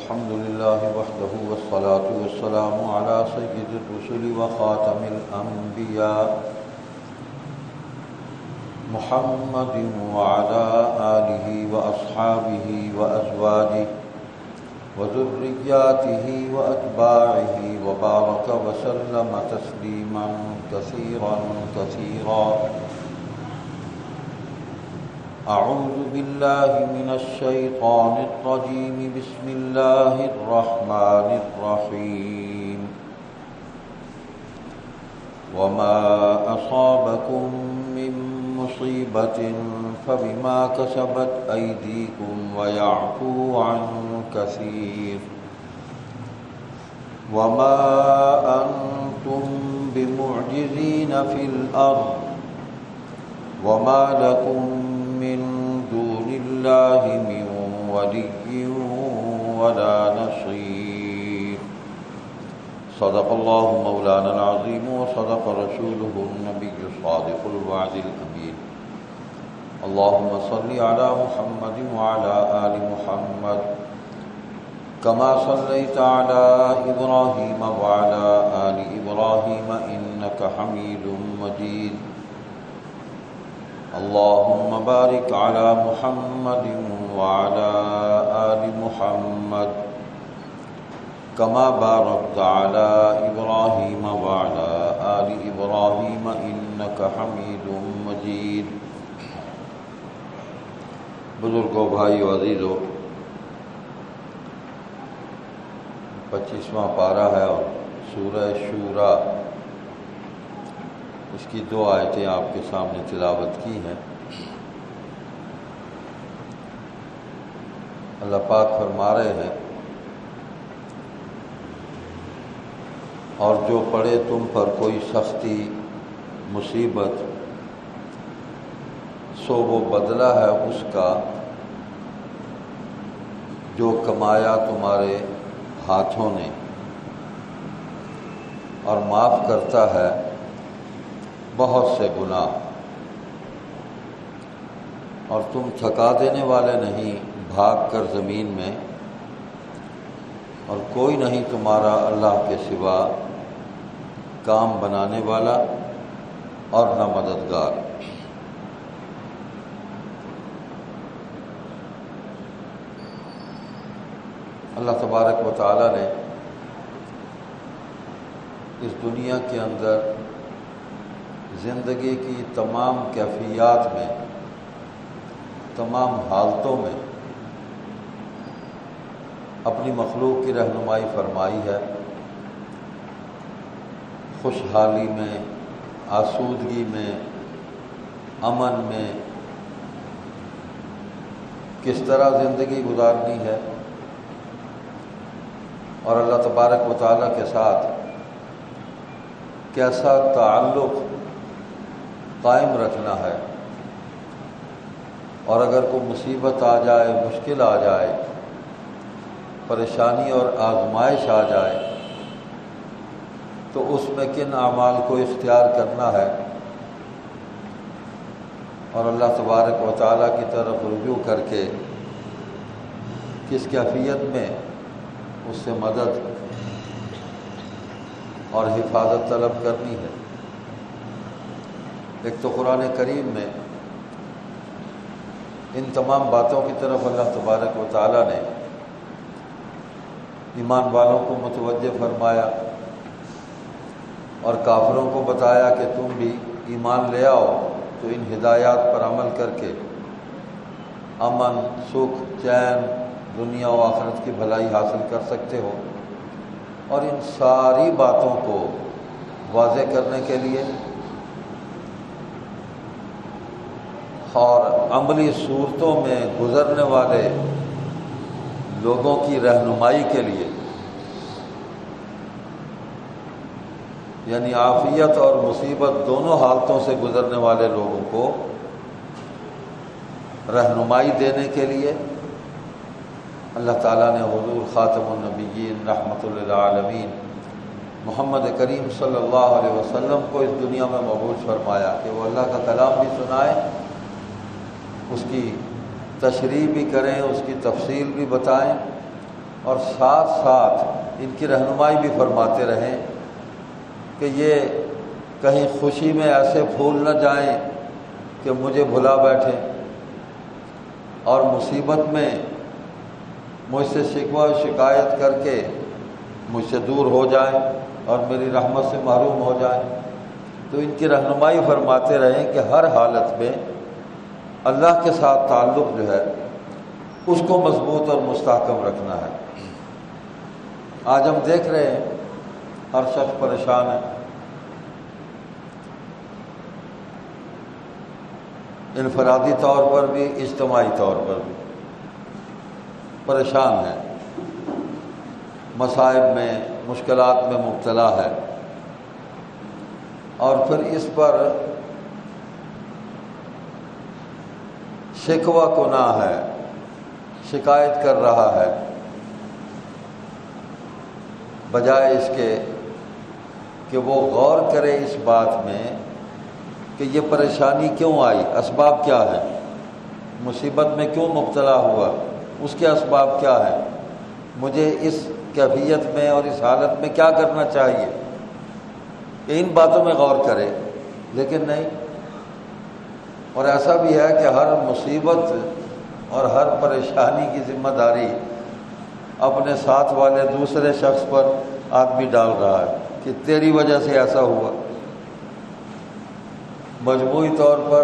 الحمد لله وحده والصلاة والسلام على سيد الرسل وخاتم الأنبياء محمد وعلى آله وأصحابه وأزواجه وذرياته وأتباعه وبارك وسلم تسليما كثيرا كثيرا. أعوذ بالله من الشيطان الرجيم. بسم الله الرحمن الرحيم. وما أصابكم من مصيبة فبما كسبت أيديكم ويعفو عن كثير. وما أنتم بمعجزين في الأرض وما لكم من دون الله من ولي ولا نصير. صدق الله مولانا العظيم وصدق رسوله النبي الصادق الوعد الأمين. اللهم صل على محمد وعلى آل محمد كما صليت على إبراهيم وعلى آل إبراهيم إنك حميد مجيد. اللهم بارك على محمد وعلى آل محمد كما باركت على إبراهيم وعلى آل إبراهيم إنك حميد مجيد. بزرگوں، بھائیو، عزیزو، 25واں پارہ ہے اور سورہ شورا، اس کی 2 آیتیں آپ کے سامنے تلاوت کی ہیں. اللہ پاک فرما رہے ہیں، اور جو پڑے تم پر کوئی سختی مصیبت، سو وہ بدلہ ہے اس کا جو کمایا تمہارے ہاتھوں نے، اور معاف کرتا ہے بہت سے گناہ. اور تم تھکا دینے والے نہیں بھاگ کر زمین میں، اور کوئی نہیں تمہارا اللہ کے سوا کام بنانے والا اور نہ مددگار. اللہ تبارک و تعالی نے اس دنیا کے اندر زندگی کی تمام کیفیات میں، تمام حالتوں میں اپنی مخلوق کی رہنمائی فرمائی ہے. خوشحالی میں، آسودگی میں، امن میں کس طرح زندگی گزارنی ہے، اور اللہ تبارک و تعالیٰ کے ساتھ کیسا تعلق قائم رکھنا ہے. اور اگر کوئی مصیبت آ جائے، مشکل آ جائے، پریشانی اور آزمائش آ جائے، تو اس میں کن اعمال کو اختیار کرنا ہے، اور اللہ تبارک و تعالیٰ کی طرف رجوع کر کے کس کیفیت میں اس سے مدد اور حفاظت طلب کرنی ہے. ایک تو قرآن کریم میں ان تمام باتوں کی طرف اللہ تبارک و تعالیٰ نے ایمان والوں کو متوجہ فرمایا، اور کافروں کو بتایا کہ تم بھی ایمان لے آؤ تو ان ہدایات پر عمل کر کے امن، سکھ، چین، دنیا و آخرت کی بھلائی حاصل کر سکتے ہو. اور ان ساری باتوں کو واضح کرنے کے لیے اور عملی صورتوں میں گزرنے والے لوگوں کی رہنمائی کے لیے، یعنی عافیت اور مصیبت دونوں حالتوں سے گزرنے والے لوگوں کو رہنمائی دینے کے لیے اللہ تعالیٰ نے حضور خاتم النبیین رحمۃ للعالمین محمد کریم صلی اللہ علیہ وسلم کو اس دنیا میں مبعوث فرمایا کہ وہ اللہ کا کلام بھی سنائیں، اس کی تشریح بھی کریں، اس کی تفصیل بھی بتائیں، اور ساتھ ساتھ ان کی رہنمائی بھی فرماتے رہیں کہ یہ کہیں خوشی میں ایسے پھول نہ جائیں کہ مجھے بھلا بیٹھیں، اور مصیبت میں مجھ سے شکوہ شکایت کر کے مجھ سے دور ہو جائیں اور میری رحمت سے محروم ہو جائیں۔ تو ان کی رہنمائی فرماتے رہیں کہ ہر حالت میں اللہ کے ساتھ تعلق جو ہے اس کو مضبوط اور مستحکم رکھنا ہے۔ آج ہم دیکھ رہے ہیں ہر شخص پریشان ہے، انفرادی طور پر بھی اجتماعی طور پر بھی پریشان ہے، مصائب میں مشکلات میں مبتلا ہے، اور پھر اس پر شکوہ گناہ ہے، شکایت کر رہا ہے، بجائے اس کے کہ وہ غور کرے اس بات میں کہ یہ پریشانی کیوں آئی، اسباب کیا ہے، مصیبت میں کیوں مبتلا ہوا، اس کے اسباب کیا ہیں، مجھے اس کیفیت میں اور اس حالت میں کیا کرنا چاہیے، ان باتوں میں غور کرے، لیکن نہیں۔ اور ایسا بھی ہے کہ ہر مصیبت اور ہر پریشانی کی ذمہ داری اپنے ساتھ والے دوسرے شخص پر آدمی ڈال رہا ہے کہ تیری وجہ سے ایسا ہوا۔ مجموعی طور پر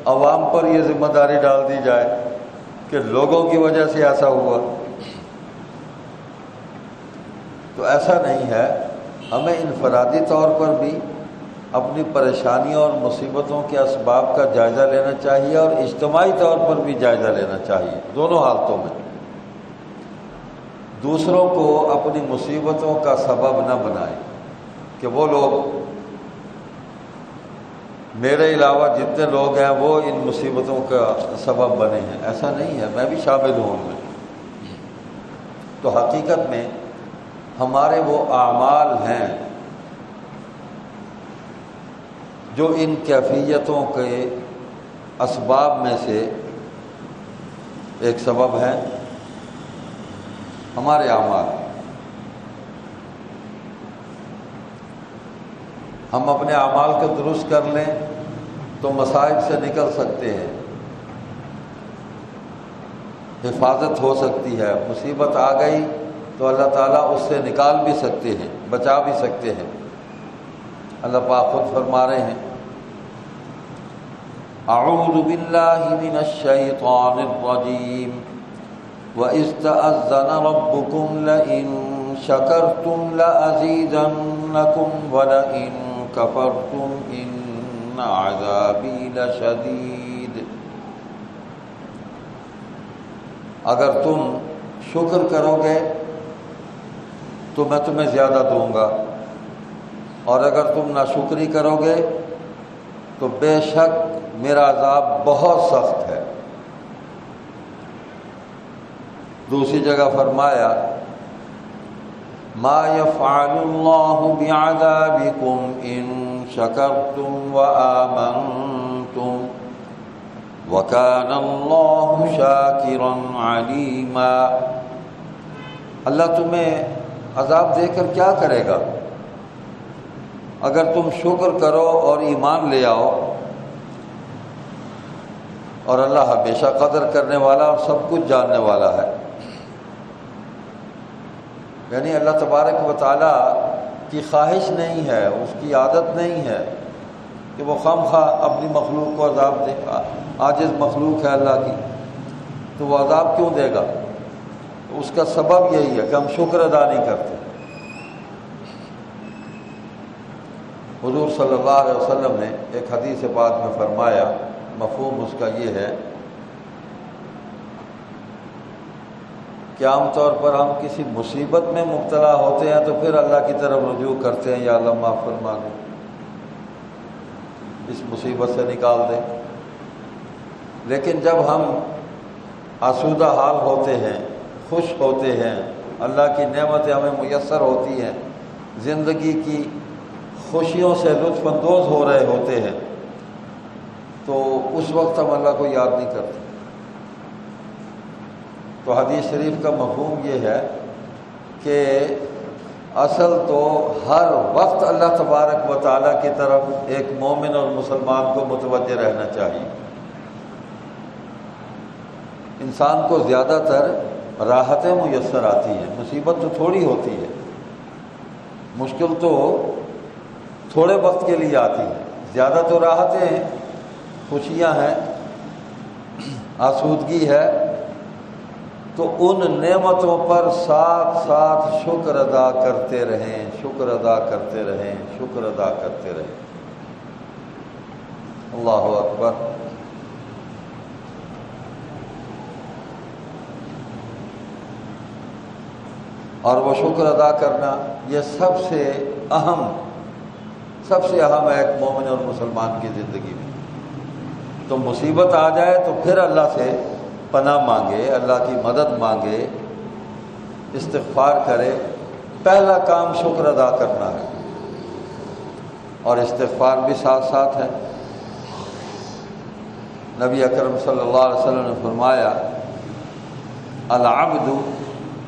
عوام پر یہ ذمہ داری ڈال دی جائے کہ لوگوں کی وجہ سے ایسا ہوا، تو ایسا نہیں ہے۔ ہمیں انفرادی طور پر بھی اپنی پریشانیوں اور مصیبتوں کے اسباب کا جائزہ لینا چاہیے، اور اجتماعی طور پر بھی جائزہ لینا چاہیے، دونوں حالتوں میں۔ دوسروں کو اپنی مصیبتوں کا سبب نہ بنائیں کہ وہ لوگ، میرے علاوہ جتنے لوگ ہیں وہ ان مصیبتوں کا سبب بنے ہیں، ایسا نہیں ہے، میں بھی شامل ہوں ان میں۔ تو حقیقت میں ہمارے وہ اعمال ہیں جو ان کیفیتوں کے اسباب میں سے ایک سبب ہے، ہمارے اعمال۔ ہم اپنے اعمال کو درست کر لیں تو مصائب سے نکل سکتے ہیں، حفاظت ہو سکتی ہے، مصیبت آ گئی تو اللہ تعالیٰ اس سے نکال بھی سکتے ہیں، بچا بھی سکتے ہیں۔ اللہ پاک خود فرما رہے ہیں، اعوذ باللہ من الشیطان الرجیم وَإِذْ تَأَذَّنَ رَبُّكُمْ لَئِن شَكَرْتُمْ لَأَزِيدَنَّكُمْ وَلَئِن كَفَرْتُمْ إِنَّ عَذَابِي لَشَدِيدٌ۔ اگر تم شکر کرو گے تو میں تمہیں زیادہ دوں گا، اور اگر تم ناشکری کرو گے تو بے شک میرا عذاب بہت سخت ہے۔ دوسری جگہ فرمایا، ما يفعل اللہ بعذابکم ان شکرتم وآمنتم وکان اللہ شاکرا علیما۔ اللہ تمہیں عذاب دے کر کیا کرے گا اگر تم شکر کرو اور ایمان لے آؤ، اور اللہ ہمیشہ قدر کرنے والا اور سب کچھ جاننے والا ہے۔ یعنی اللہ تبارک و تعالیٰ کی خواہش نہیں ہے، اس کی عادت نہیں ہے کہ وہ خواہ اپنی مخلوق کو عذاب دے، عاجز مخلوق ہے اللہ کی، تو وہ عذاب کیوں دے گا؟ اس کا سبب یہی ہے کہ ہم شکر ادا نہیں کرتے۔ حضور صلی اللہ علیہ وسلم نے ایک حدیث پاک میں فرمایا، مفہوم اس کا یہ ہے کہ عام طور پر ہم کسی مصیبت میں مبتلا ہوتے ہیں تو پھر اللہ کی طرف رجوع کرتے ہیں، یا اللہ معاف فرما دے، اس مصیبت سے نکال دے۔ لیکن جب ہم آسودہ حال ہوتے ہیں، خوش ہوتے ہیں، اللہ کی نعمتیں ہمیں میسر ہوتی ہیں، زندگی کی خوشیوں سے لطف اندوز ہو رہے ہوتے ہیں، تو اس وقت ہم اللہ کو یاد نہیں کرتے۔ تو حدیث شریف کا مفہوم یہ ہے کہ اصل تو ہر وقت اللہ تبارک و تعالیٰ کی طرف ایک مومن اور مسلمان کو متوجہ رہنا چاہیے۔ انسان کو زیادہ تر راحتیں میسر آتی ہیں، مصیبت تو تھوڑی ہوتی ہے، مشکل تو تھوڑے وقت کے لیے آتی ہے، زیادہ تو راحتیں ہیں، خوشیاں ہیں، آسودگی ہے۔ تو ان نعمتوں پر ساتھ ساتھ شکر ادا کرتے رہیں، شکر ادا کرتے رہیں، شکر ادا کرتے رہیں۔ اللہ اکبر۔ اور وہ شکر ادا کرنا یہ سب سے اہم ہے ایک مومن اور مسلمان کی زندگی میں۔ تو مصیبت آ جائے تو پھر اللہ سے پناہ مانگے، اللہ کی مدد مانگے، استغفار کرے۔ پہلا کام شکر ادا کرنا ہے، اور استغفار بھی ساتھ ساتھ ہے۔ نبی اکرم صلی اللہ علیہ وسلم نے فرمایا العبد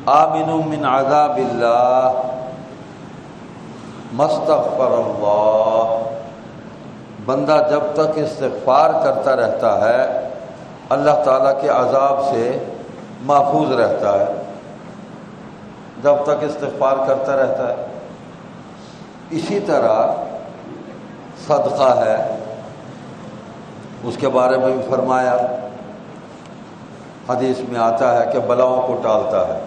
آمن من عذاب اللہ ما استغفر اللہ۔ بندہ جب تک استغفار کرتا رہتا ہے اللہ تعالیٰ کے عذاب سے محفوظ رہتا ہے، جب تک استغفار کرتا رہتا ہے۔ اسی طرح صدقہ ہے، اس کے بارے میں بھی فرمایا، حدیث میں آتا ہے کہ بلاؤں کو ٹالتا ہے۔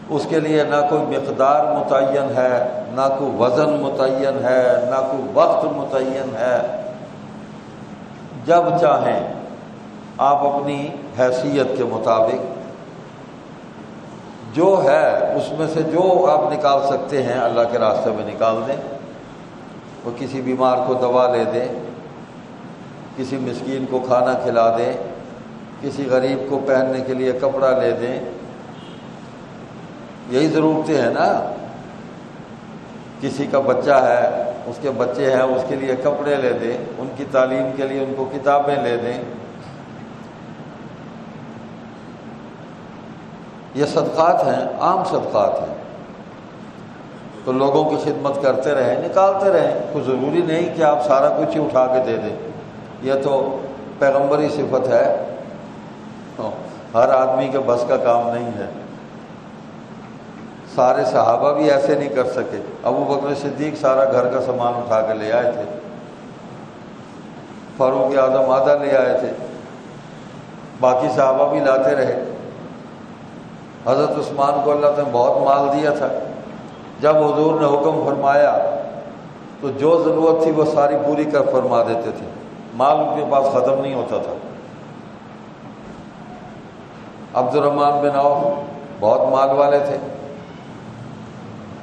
اس کے لیے نہ کوئی مقدار متعین ہے، نہ کوئی وزن متعین ہے، نہ کوئی وقت متعین ہے۔ جب چاہیں آپ اپنی حیثیت کے مطابق جو ہے اس میں سے جو آپ نکال سکتے ہیں اللہ کے راستے میں نکال دیں۔ وہ کسی بیمار کو دوا لے دیں، کسی مسکین کو کھانا کھلا دیں، کسی غریب کو پہننے کے لیے کپڑا لے دیں۔ یہی ضرورتیں ہیں نا۔ کسی کا بچہ ہے، اس کے بچے ہیں، اس کے لیے کپڑے لے دیں، ان کی تعلیم کے لیے ان کو کتابیں لے دیں۔ یہ صدقات ہیں، عام صدقات ہیں۔ تو لوگوں کی خدمت کرتے رہیں، نکالتے رہیں۔ کوئی ضروری نہیں کہ آپ سارا کچھ ہی اٹھا کے دے دیں، یہ تو پیغمبری صفت ہے، ہر آدمی کے بس کا کام نہیں ہے۔ سارے صحابہ بھی ایسے نہیں کر سکے۔ ابو بکر صدیق سارا گھر کا سامان اٹھا کے لے آئے تھے، فاروق اعظم آدھا لے آئے تھے، باقی صحابہ بھی لاتے رہے۔ حضرت عثمان کو اللہ نے بہت مال دیا تھا، جب حضور نے حکم فرمایا تو جو ضرورت تھی وہ ساری پوری کر فرما دیتے تھے، مال ان کے پاس ختم نہیں ہوتا تھا۔ عبد الرحمن بن عوف بہت مال والے تھے،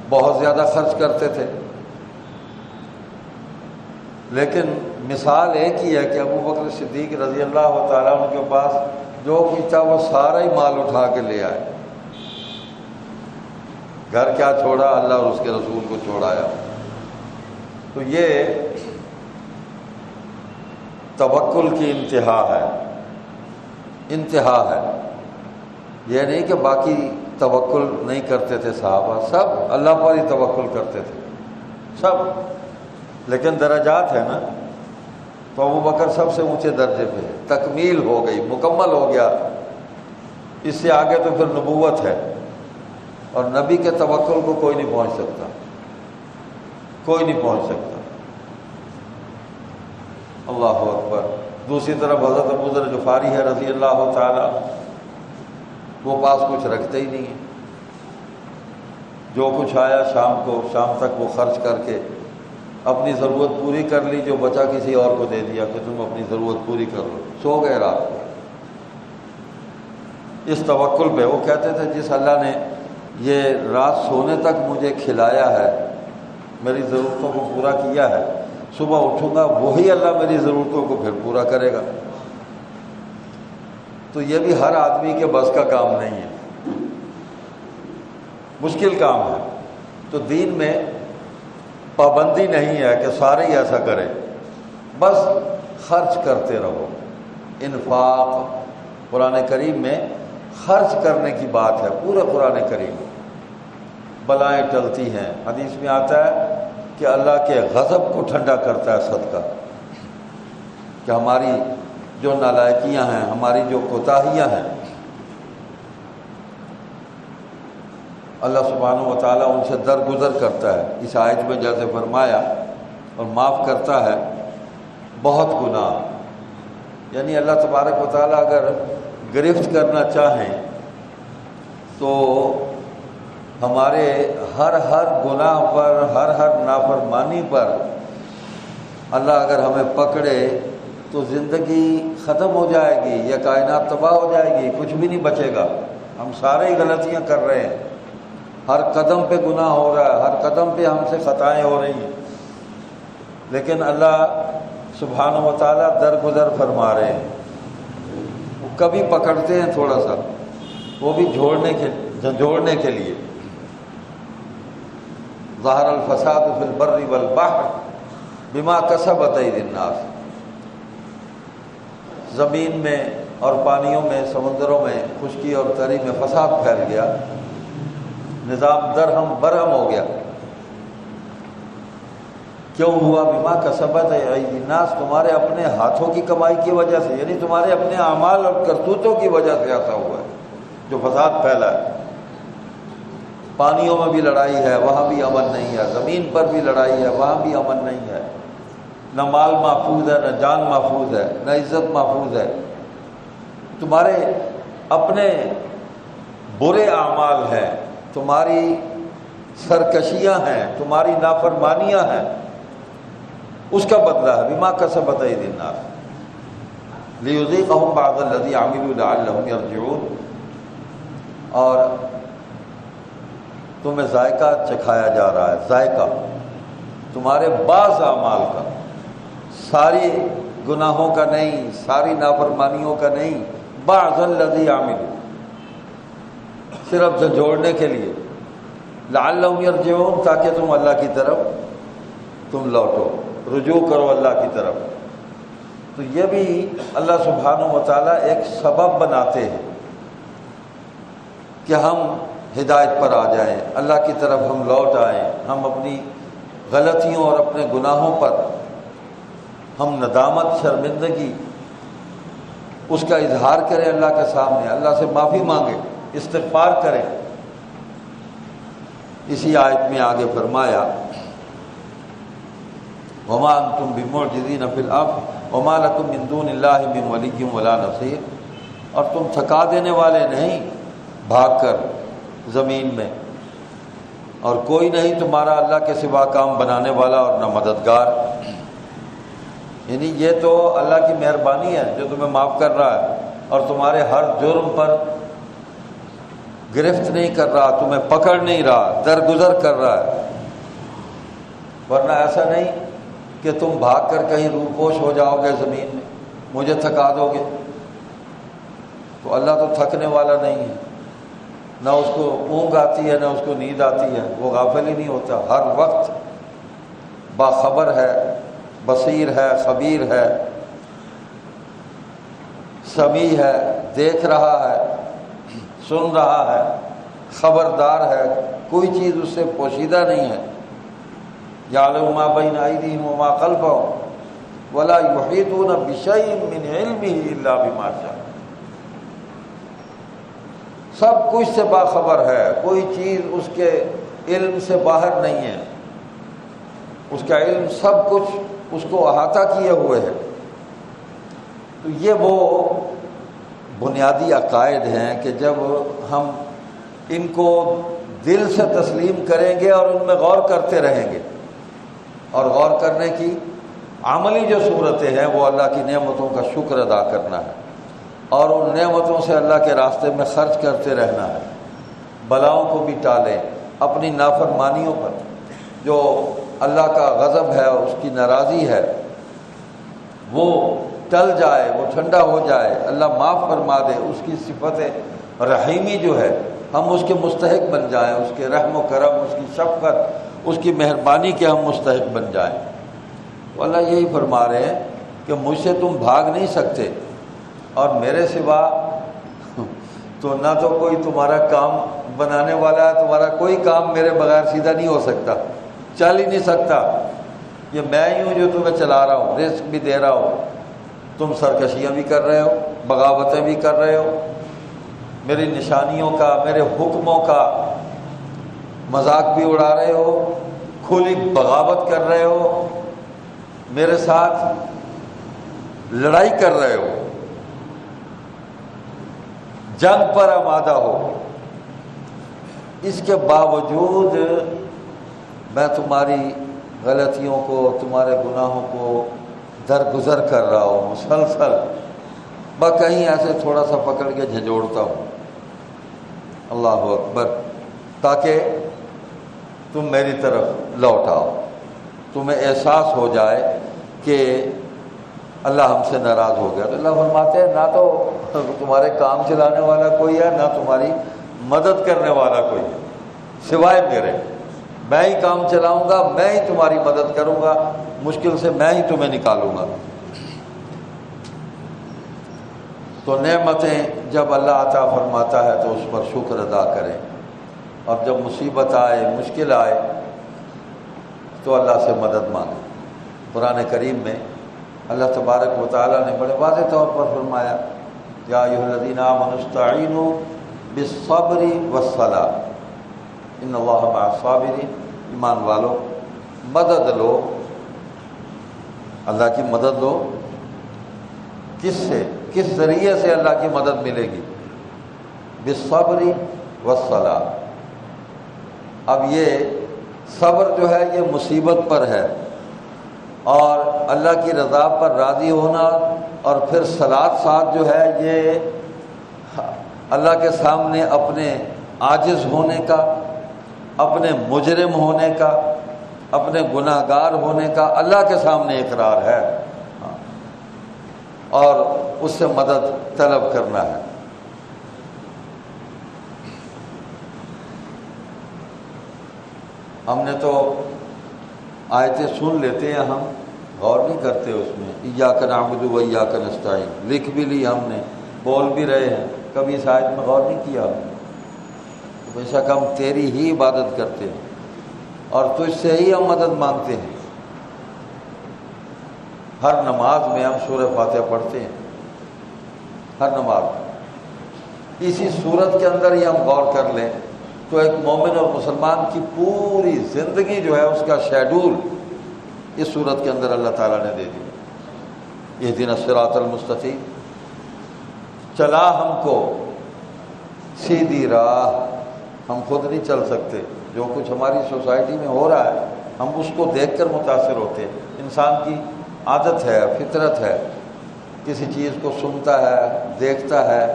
بہت زیادہ خرچ کرتے تھے، لیکن مثال ایک ہی ہے کہ ابو بکر صدیق رضی اللہ تعالیٰ عنہ کے پاس جو کچھ تھا وہ سارا ہی مال اٹھا کے لے آئے۔ گھر کیا چھوڑا، اللہ اور اس کے رسول کو چھوڑایا۔ تو یہ توکل کی انتہا ہے، انتہا ہے۔ یہ نہیں کہ باقی توکل نہیں کرتے تھے صحابہ، سب اللہ پر ہی توکل کرتے تھے سب، لیکن درجات ہے نا۔ تو ابو بکر سب سے اونچے درجے پہ ہے، تکمیل ہو گئی، مکمل ہو گیا۔ اس سے آگے تو پھر نبوت ہے، اور نبی کے توکل کو کوئی نہیں پہنچ سکتا، کوئی نہیں پہنچ سکتا۔ اللہ اکبر۔ دوسری طرف حضرت ابو ذر غفاری ہے رضی اللہ تعالیٰ، وہ پاس کچھ رکھتے ہی نہیں ہیں، جو کچھ آیا شام تک وہ خرچ کر کے اپنی ضرورت پوری کر لی، جو بچا کسی اور کو دے دیا کہ تم اپنی ضرورت پوری کر لو، سو گئے رات کو۔ اس توکل پہ وہ کہتے تھے جس اللہ نے یہ رات سونے تک مجھے کھلایا ہے، میری ضرورتوں کو پورا کیا ہے، صبح اٹھوں گا وہی اللہ میری ضرورتوں کو پھر پورا کرے گا۔ تو یہ بھی ہر آدمی کے بس کا کام نہیں ہے، مشکل کام ہے۔ تو دین میں پابندی نہیں ہے کہ سارے ہی ایسا کریں، بس خرچ کرتے رہو۔ انفاق، قرآن کریم میں خرچ کرنے کی بات ہے پورے قرآن کریم میں۔ بلائیں ٹلتی ہیں، حدیث میں آتا ہے کہ اللہ کے غضب کو ٹھنڈا کرتا ہے صدقہ، کہ ہماری جو نالائکیاں ہیں، ہماری جو کوتاہیاں ہیں، اللہ سبحانہ و تعالیٰ ان سے درگزر کرتا ہے۔ اس آیت میں جیسے فرمایا اور معاف کرتا ہے بہت گناہ، یعنی اللہ تبارک و تعالیٰ اگر گرفت کرنا چاہیں تو ہمارے ہر گناہ پر، ہر نافرمانی پر اللہ اگر ہمیں پکڑے تو زندگی ختم ہو جائے گی، یہ کائنات تباہ ہو جائے گی، کچھ بھی نہیں بچے گا۔ ہم سارے ہی غلطیاں کر رہے ہیں، ہر قدم پہ گناہ ہو رہا ہے، ہر قدم پہ ہم سے خطائیں ہو رہی ہیں، لیکن اللہ سبحانہ و تعالیٰ درگزر فرما رہے ہیں۔ وہ کبھی پکڑتے ہیں تھوڑا سا، وہ بھی جھنجھوڑنے کے لیے۔ ظہر الفساد فی البر والبحر بما کسبت ایدی الناس، زمین میں اور پانیوں میں، سمندروں میں، خشکی اور تری میں فساد پھیل گیا، نظام درہم برہم ہو گیا۔ کیوں ہوا؟ بما کسبت ایدی الناس، تمہارے اپنے ہاتھوں کی کمائی کی وجہ سے، یعنی تمہارے اپنے اعمال اور کرتوتوں کی وجہ سے ایسا ہوا ہے جو فساد پھیلا ہے۔ پانیوں میں بھی لڑائی ہے، وہاں بھی امن نہیں ہے، زمین پر بھی لڑائی ہے، وہاں بھی امن نہیں ہے، نہ مال محفوظ ہے، نہ جان محفوظ ہے، نہ عزت محفوظ ہے۔ تمہارے اپنے برے اعمال ہیں، تمہاری سرکشیاں ہیں، تمہاری نافرمانیاں ہیں، اس کا بدلہ ہے بما کسبت ایدی الناس لیذیقہم بعض الذی عملوا لعلہم یرجعون۔ اور تمہیں ذائقہ چکھایا جا رہا ہے، ذائقہ تمہارے بعض اعمال کا، ساری گناہوں کا نہیں، ساری نافرمانیوں کا نہیں، بعض الذی عملوا، صرف جھنجھوڑنے کے لیے، لعلہم یرجعون، تاکہ تم اللہ کی طرف تم لوٹو، رجوع کرو اللہ کی طرف۔ تو یہ بھی اللہ سبحانہ و تعالیٰ ایک سبب بناتے ہیں کہ ہم ہدایت پر آ جائیں، اللہ کی طرف ہم لوٹ آئیں، ہم اپنی غلطیوں اور اپنے گناہوں پر ہم ندامت، شرمندگی، اس کا اظہار کریں اللہ کے سامنے، اللہ سے معافی مانگیں، استغفار کریں۔ اسی آیت میں آگے فرمایا وما انتم بمعجزین فی الارض وما لکم من دون اللہ من ولی ولا نصیر، اور تم تھکا دینے والے نہیں بھاگ کر زمین میں، اور کوئی نہیں تمہارا اللہ کے سوا کام بنانے والا اور نہ مددگار۔ یعنی یہ تو اللہ کی مہربانی ہے جو تمہیں معاف کر رہا ہے اور تمہارے ہر جرم پر گرفت نہیں کر رہا، تمہیں پکڑ نہیں رہا، درگزر کر رہا ہے۔ ورنہ ایسا نہیں کہ تم بھاگ کر کہیں روپوش ہو جاؤ گے زمین میں، مجھے تھکا دو گے۔ تو اللہ تو تھکنے والا نہیں ہے، نہ اس کو اونگ آتی ہے نہ اس کو نیند آتی ہے، وہ غافل ہی نہیں ہوتا، ہر وقت باخبر ہے، بصیر ہے، خبیر ہے، سمیع ہے، دیکھ رہا ہے، سن رہا ہے، خبردار ہے، کوئی چیز اس سے پوشیدہ نہیں ہے۔ یعلم ما بین ایدیہم وما خلفہم ولا یحیطون بشیء من علمہ الا بما شاء، سب کچھ سے باخبر ہے، کوئی چیز اس کے علم سے باہر نہیں ہے، اس کا علم سب کچھ اس کو احاطہ کیے ہوئے ہے۔ تو یہ وہ بنیادی عقائد ہیں کہ جب ہم ان کو دل سے تسلیم کریں گے اور ان میں غور کرتے رہیں گے، اور غور کرنے کی عملی جو صورتیں ہیں وہ اللہ کی نعمتوں کا شکر ادا کرنا ہے، اور ان نعمتوں سے اللہ کے راستے میں خرچ کرتے رہنا ہے، بلاؤں کو بھی ٹالیں، اپنی نافرمانیوں پر جو اللہ کا غضب ہے، اس کی ناراضی ہے، وہ ٹل جائے، وہ ٹھنڈا ہو جائے، اللہ معاف فرما دے، اس کی صفت رحیمی جو ہے ہم اس کے مستحق بن جائیں، اس کے رحم و کرم، اس کی شفقت، اس کی مہربانی کے ہم مستحق بن جائیں۔ تو اللہ یہی فرما رہے ہیں کہ مجھ سے تم بھاگ نہیں سکتے، اور میرے سوا تو نہ تو کوئی تمہارا کام بنانے والا ہے، تمہارا کوئی کام میرے بغیر سیدھا نہیں ہو سکتا، چل ہی نہیں سکتا۔ یہ میں ہی ہوں جو تمہیں چلا رہا ہوں، رزق بھی دے رہا ہوں، تم سرکشیاں بھی کر رہے ہو، بغاوتیں بھی کر رہے ہو، میری نشانیوں کا، میرے حکموں کا مذاق بھی اڑا رہے ہو، کھلی بغاوت کر رہے ہو، میرے ساتھ لڑائی کر رہے ہو، جنگ پر آمادہ ہو۔ اس کے باوجود میں تمہاری غلطیوں کو، تمہارے گناہوں کو درگزر کر رہا ہوں مسلسل، بس کہیں ایسے تھوڑا سا پکڑ کے جھنجھوڑتا ہوں، اللہ اکبر، تاکہ تم میری طرف لوٹ آؤ، تمہیں احساس ہو جائے کہ اللہ ہم سے ناراض ہو گیا۔ تو اللہ فرماتے ہیں نہ تو تمہارے کام چلانے والا کوئی ہے، نہ تمہاری مدد کرنے والا کوئی ہے سوائے میرے۔ میں ہی کام چلاؤں گا، میں ہی تمہاری مدد کروں گا، مشکل سے میں ہی تمہیں نکالوں گا۔ تو نعمتیں جب اللہ عطا فرماتا ہے تو اس پر شکر ادا کریں، اور جب مصیبت آئے، مشکل آئے تو اللہ سے مدد مانگیں۔ قرآن کریم میں اللہ تبارک و تعالیٰ نے بڑے واضح طور پر فرمایا، یا ایھا الذین آمنوا استعینوا بالصبر والصلاۃ ان اللہ مع الصابرین۔ ایمان والو، مدد لو، اللہ کی مدد لو۔ کس سے، کس ذریعے سے اللہ کی مدد ملے گی؟ بالصبر والصلاۃ۔ اب یہ صبر جو ہے یہ مصیبت پر ہے، اور اللہ کی رضا پر راضی ہونا، اور پھر صلاۃ ساتھ جو ہے یہ اللہ کے سامنے اپنے عاجز ہونے کا، اپنے مجرم ہونے کا، اپنے گناہ گار ہونے کا اللہ کے سامنے اقرار ہے، اور اس سے مدد طلب کرنا ہے۔ ہم نے تو آیتیں سن لیتے ہیں، ہم غور نہیں کرتے اس میں۔ ایاک نعبد و ایاک نستعین لکھ بھی لی ہم نے، بول بھی رہے ہیں، کبھی اس آیت میں غور نہیں کیا ہم نے۔ بے شک ہم تیری ہی عبادت کرتے ہیں اور تجھ سے ہی ہم مدد مانگتے ہیں۔ ہر نماز میں ہم سورہ فاتحہ پڑھتے ہیں، ہر نماز میں۔ اسی صورت کے اندر ہی ہم غور کر لیں تو ایک مومن اور مسلمان کی پوری زندگی جو ہے اس کا شیڈول اس صورت کے اندر اللہ تعالیٰ نے دے دی۔ اہدنا الصراط المستقیم، چلا ہم کو سیدھی راہ، ہم خود نہیں چل سکتے۔ جو کچھ ہماری سوسائٹی میں ہو رہا ہے ہم اس کو دیکھ کر متاثر ہوتے ہیں۔ انسان کی عادت ہے، فطرت ہے، کسی چیز کو سنتا ہے، دیکھتا ہے،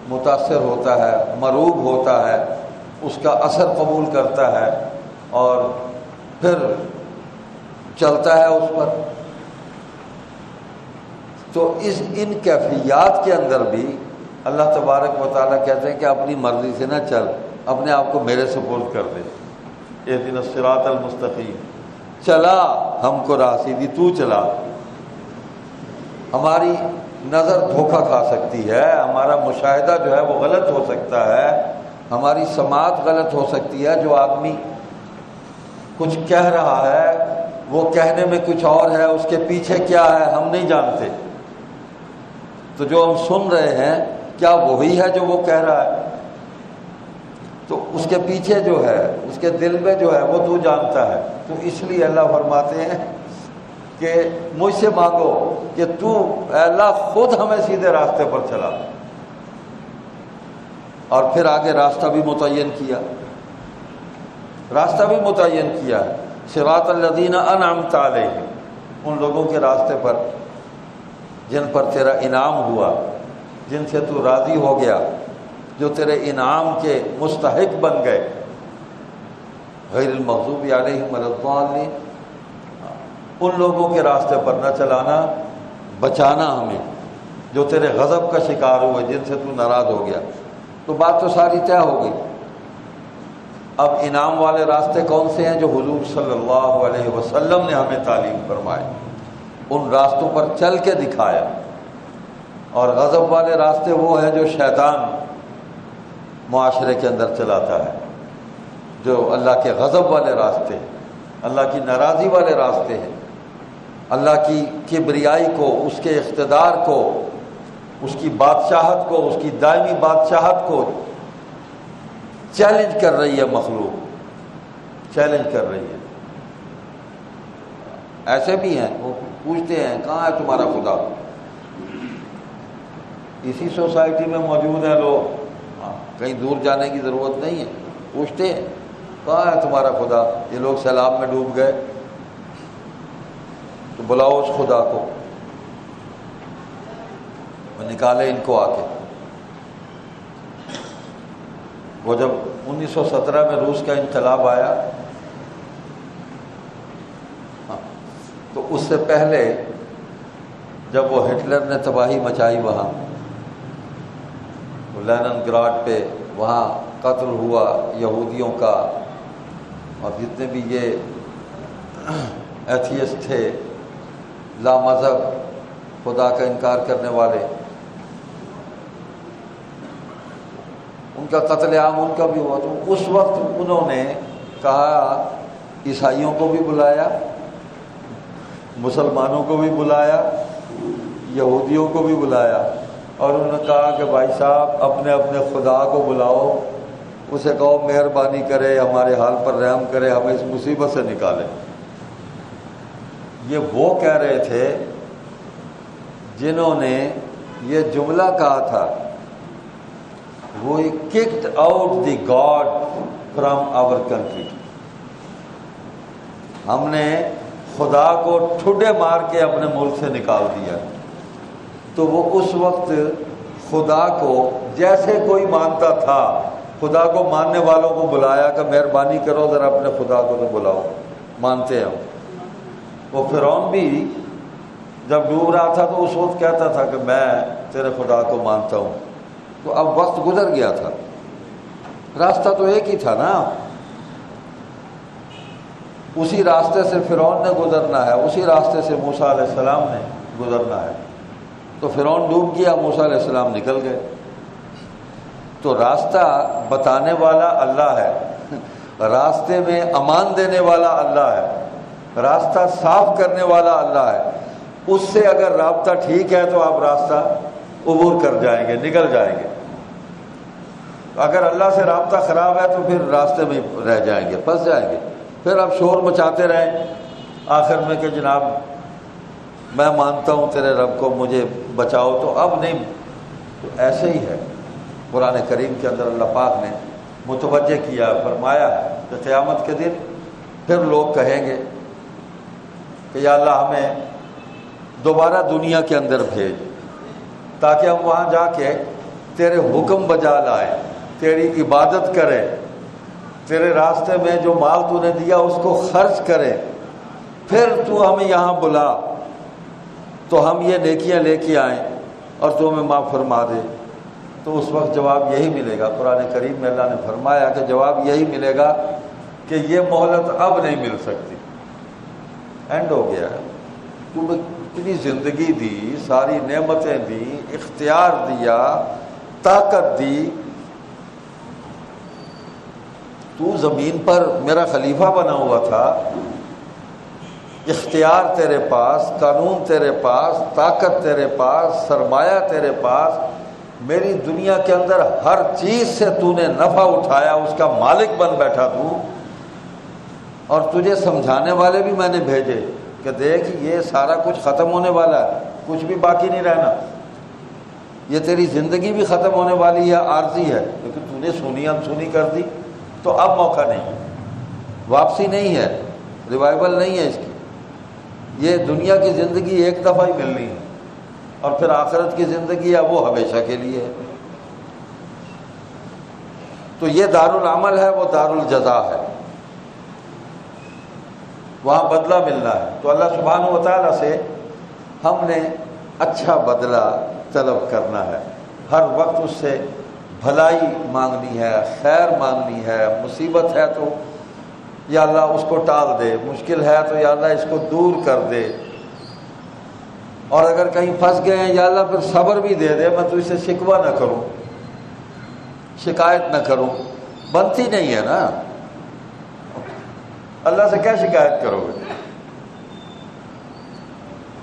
متاثر ہوتا ہے، مرعوب ہوتا ہے، اس کا اثر قبول کرتا ہے اور پھر چلتا ہے اس پر۔ تو ان کیفیات کے اندر بھی اللہ تبارک و تعالیٰ کہتے ہیں کہ اپنی مرضی سے نہ چل، اپنے آپ کو میرے سپرد کر دے۔ اہدنا الصراط المستقیم، چلا ہم کو راہ سیدھی تو چلا۔ ہماری نظر دھوکہ کھا سکتی ہے، ہمارا مشاہدہ جو ہے وہ غلط ہو سکتا ہے، ہماری سماعت غلط ہو سکتی ہے۔ جو آدمی کچھ کہہ رہا ہے وہ کہنے میں کچھ اور ہے، اس کے پیچھے کیا ہے ہم نہیں جانتے۔ تو جو ہم سن رہے ہیں کیا وہی ہے جو وہ کہہ رہا ہے؟ تو اس کے پیچھے جو ہے، اس کے دل میں جو ہے وہ تو جانتا ہے۔ تو اس لیے اللہ فرماتے ہیں کہ مجھ سے مانگو کہ تو اے اللہ خود ہمیں سیدھے راستے پر چلا۔ اور پھر آگے راستہ بھی متعین کیا، راستہ بھی متعین کیا، صراط الذین انعمت علیہم، ان لوگوں کے راستے پر جن پر تیرا انعام ہوا، جن سے تو راضی ہو گیا، جو تیرے انعام کے مستحق بن گئے۔ غیر المغضوب علیہم ولا الضالین، ان لوگوں کے راستے پر نہ چلانا، بچانا ہمیں جو تیرے غضب کا شکار ہوئے، جن سے تو ناراض ہو گیا۔ تو بات تو ساری طے ہو گئی۔ اب انعام والے راستے کون سے ہیں؟ جو حضور صلی اللہ علیہ وسلم نے ہمیں تعلیم فرمائے، ان راستوں پر چل کے دکھایا۔ اور غضب والے راستے وہ ہیں جو شیطان معاشرے کے اندر چلاتا ہے، جو اللہ کے غضب والے راستے ہیں، اللہ کی ناراضی والے راستے ہیں، اللہ کی کبریائی کو، اس کے اقتدار کو، اس کی بادشاہت کو، اس کی دائمی بادشاہت کو چیلنج کر رہی ہے مخلوق، چیلنج کر رہی ہے۔ ایسے بھی ہیں وہ پوچھتے ہیں کہاں ہے تمہارا خدا؟ اسی سوسائٹی میں موجود ہیں لوگ، کہیں دور جانے کی ضرورت نہیں ہے، پوچھتے ہیں کہاں ہے تمہارا خدا؟ یہ لوگ سیلاب میں ڈوب گئے تو بلاؤ اس خدا کو، وہ نکالے ان کو آ کے۔ وہ جب 1917 میں روس کا انقلاب آیا تو اس سے پہلے جب وہ ہٹلر نے تباہی مچائی وہاں لینن گراڈ پہ، وہاں قتل ہوا یہودیوں کا، اور جتنے بھی یہ ایتھیسٹ تھے، لا مذہب، خدا کا انکار کرنے والے، ان کا قتل عام ان کا بھی ہوا۔ تو اس وقت انہوں نے کہا عیسائیوں کو بھی بلایا، مسلمانوں کو بھی بلایا، یہودیوں کو بھی بلایا، اور انہوں نے کہا کہ بھائی صاحب اپنے اپنے خدا کو بلاؤ، اسے کہو مہربانی کرے، ہمارے حال پر رحم کرے، ہمیں اس مصیبت سے نکالے۔ یہ وہ کہہ رہے تھے جنہوں نے یہ جملہ کہا تھا، وہ kicked out the God from our country، ہم نے خدا کو ٹھڈے مار کے اپنے ملک سے نکال دیا۔ تو وہ اس وقت خدا کو جیسے کوئی مانتا تھا، خدا کو ماننے والوں کو بلایا کہ مہربانی کرو ذرا اپنے خدا کو تو بلاؤ، مانتے ہیں۔ وہ فرعون بھی جب ڈوب رہا تھا تو اس وقت کہتا تھا کہ میں تیرے خدا کو مانتا ہوں۔ تو اب وقت گزر گیا تھا، راستہ تو ایک ہی تھا نا، اسی راستے سے فرعون نے گزرنا ہے، اسی راستے سے موسیٰ علیہ السلام نے گزرنا ہے۔ تو فرعون ڈوب گیا، موسیٰ علیہ السلام نکل گئے۔ تو راستہ بتانے والا اللہ ہے، راستے میں امان دینے والا اللہ ہے، راستہ صاف کرنے والا اللہ ہے۔ اس سے اگر رابطہ ٹھیک ہے تو آپ راستہ عبور کر جائیں گے، نکل جائیں گے۔ اگر اللہ سے رابطہ خراب ہے تو پھر راستے میں رہ جائیں گے، پھنس جائیں گے، پھر آپ شور مچاتے رہیں آخر میں کہ جناب میں مانتا ہوں تیرے رب کو، مجھے بچاؤ، تو اب نہیں۔ تو ایسے ہی ہے، قرآن کریم کے اندر اللہ پاک نے متوجہ کیا، فرمایا کہ قیامت کے دن پھر لوگ کہیں گے کہ یا اللہ ہمیں دوبارہ دنیا کے اندر بھیج، تاکہ ہم وہاں جا کے تیرے حکم بجا لائیں، تیری عبادت کریں، تیرے راستے میں جو مال تو نے دیا اس کو خرچ کریں، پھر تو ہمیں یہاں بلا تو ہم یہ نیکیاں لے کے آئیں اور تو ہمیں معاف فرما دے۔ تو اس وقت جواب یہی ملے گا، قرآن کریم میں اللہ نے فرمایا کہ جواب یہی ملے گا کہ یہ مہلت اب نہیں مل سکتی، اینڈ ہو گیا ہے۔ تم اتنی زندگی دی، ساری نعمتیں دی، اختیار دیا، طاقت دی، تو زمین پر میرا خلیفہ بنا ہوا تھا، اختیار تیرے پاس، قانون تیرے پاس، طاقت تیرے پاس، سرمایہ تیرے پاس، میری دنیا کے اندر ہر چیز سے تو نے نفع اٹھایا، اس کا مالک بن بیٹھا تو، اور تجھے سمجھانے والے بھی میں نے بھیجے کہ دیکھ یہ سارا کچھ ختم ہونے والا ہے، کچھ بھی باقی نہیں رہنا، یہ تیری زندگی بھی ختم ہونے والی ہے، عارضی ہے، لیکن تو نے سنی انسنی کر دی، تو اب موقع نہیں، واپسی نہیں ہے، ریوائیول نہیں ہے اس کی۔ یہ دنیا کی زندگی ایک دفعہ ہی ملنی ہے، اور پھر آخرت کی زندگی ہے وہ ہمیشہ کے لیے ہے۔ تو یہ دار العمل ہے، وہ دار الجزا ہے، وہاں بدلہ ملنا ہے۔ تو اللہ سبحانہ و تعالیٰ سے ہم نے اچھا بدلہ طلب کرنا ہے، ہر وقت اس سے بھلائی مانگنی ہے، خیر مانگنی ہے۔ مصیبت ہے تو یا اللہ اس کو ٹال دے، مشکل ہے تو یا اللہ اس کو دور کر دے، اور اگر کہیں پھنس گئے ہیں یا اللہ پھر صبر بھی دے دے، میں تو اسے شکوہ نہ کروں، شکایت نہ کروں، بنتی نہیں ہے نا، اللہ سے کیا شکایت کرو گے؟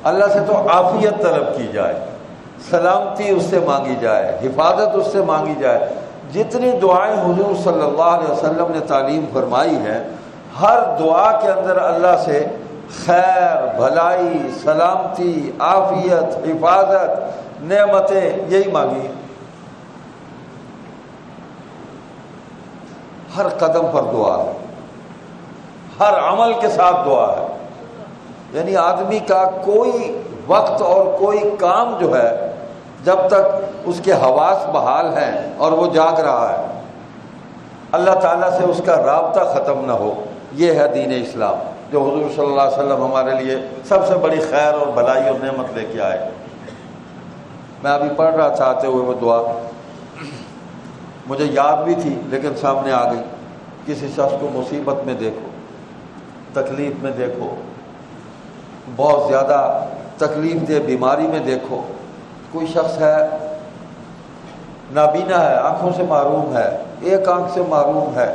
اللہ سے تو عافیت طلب کی جائے، سلامتی اس سے مانگی جائے، حفاظت اس سے مانگی جائے۔ جتنی دعائیں حضور صلی اللہ علیہ وسلم نے تعلیم فرمائی ہے، ہر دعا کے اندر اللہ سے خیر، بھلائی، سلامتی، عافیت، حفاظت، نعمتیں یہی مانگی۔ ہر قدم پر دعا ہے، ہر عمل کے ساتھ دعا ہے۔ یعنی آدمی کا کوئی وقت اور کوئی کام جو ہے، جب تک اس کے حواس بحال ہیں اور وہ جاگ رہا ہے، اللہ تعالیٰ سے اس کا رابطہ ختم نہ ہو، یہ ہے دین اسلام جو حضور صلی اللہ علیہ وسلم ہمارے لیے سب سے بڑی خیر اور بھلائی اور نعمت لے کے آئے۔ میں ابھی پڑھ رہا تھا آتے ہوئے وہ دعا، مجھے یاد بھی تھی لیکن سامنے آ گئی۔ کسی شخص کو مصیبت میں دیکھو، تکلیف میں دیکھو، بہت زیادہ تکلیف دہ بیماری میں دیکھو، کوئی شخص ہے نابینا ہے، آنکھوں سے محروم ہے، ایک آنکھ سے محروم ہے،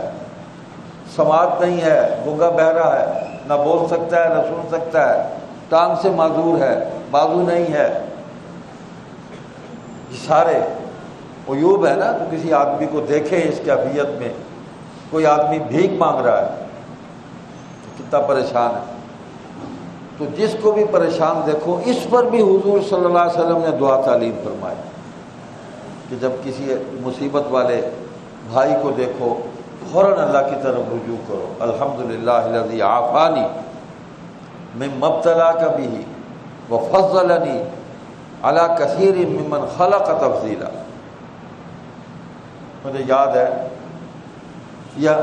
سماعت نہیں ہے، گونگا بہرا ہے، نہ بول سکتا ہے نہ سن سکتا ہے، ٹانگ سے معذور ہے، بازو نہیں ہے، یہ سارے عیوب ہے نا۔ تو کسی آدمی کو دیکھیں اس کیفیت میں، کوئی آدمی بھیک مانگ رہا ہے تو کتنا پریشان ہے۔ تو جس کو بھی پریشان دیکھو، اس پر بھی حضور صلی اللہ علیہ وسلم نے دعا تعلیم فرمائی کہ جب کسی مصیبت والے بھائی کو دیکھو، فوراً اللہ کی طرف رجوع کرو۔ الحمدللہ الذی عافانی مما ابتلاک بہ وفضلنی علی کثیر ممن خلق تفضیلا۔ مجھے یاد ہے، یا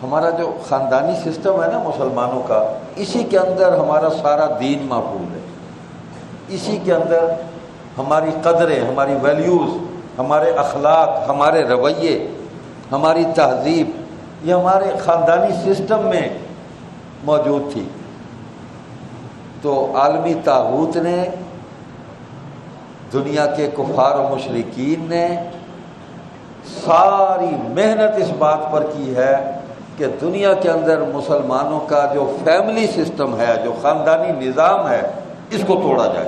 ہمارا جو خاندانی سسٹم ہے نا مسلمانوں کا، اسی کے اندر ہمارا سارا دین محفوظ ہے، اسی کے اندر ہماری قدریں، ہماری ویلیوز، ہمارے اخلاق، ہمارے رویے، ہماری تہذیب، یہ ہمارے خاندانی سسٹم میں موجود تھی۔ تو عالمی طاغوت نے، دنیا کے کفار و مشرکین نے ساری محنت اس بات پر کی ہے کہ دنیا کے اندر مسلمانوں کا جو فیملی سسٹم ہے، جو خاندانی نظام ہے، اس کو توڑا جائے۔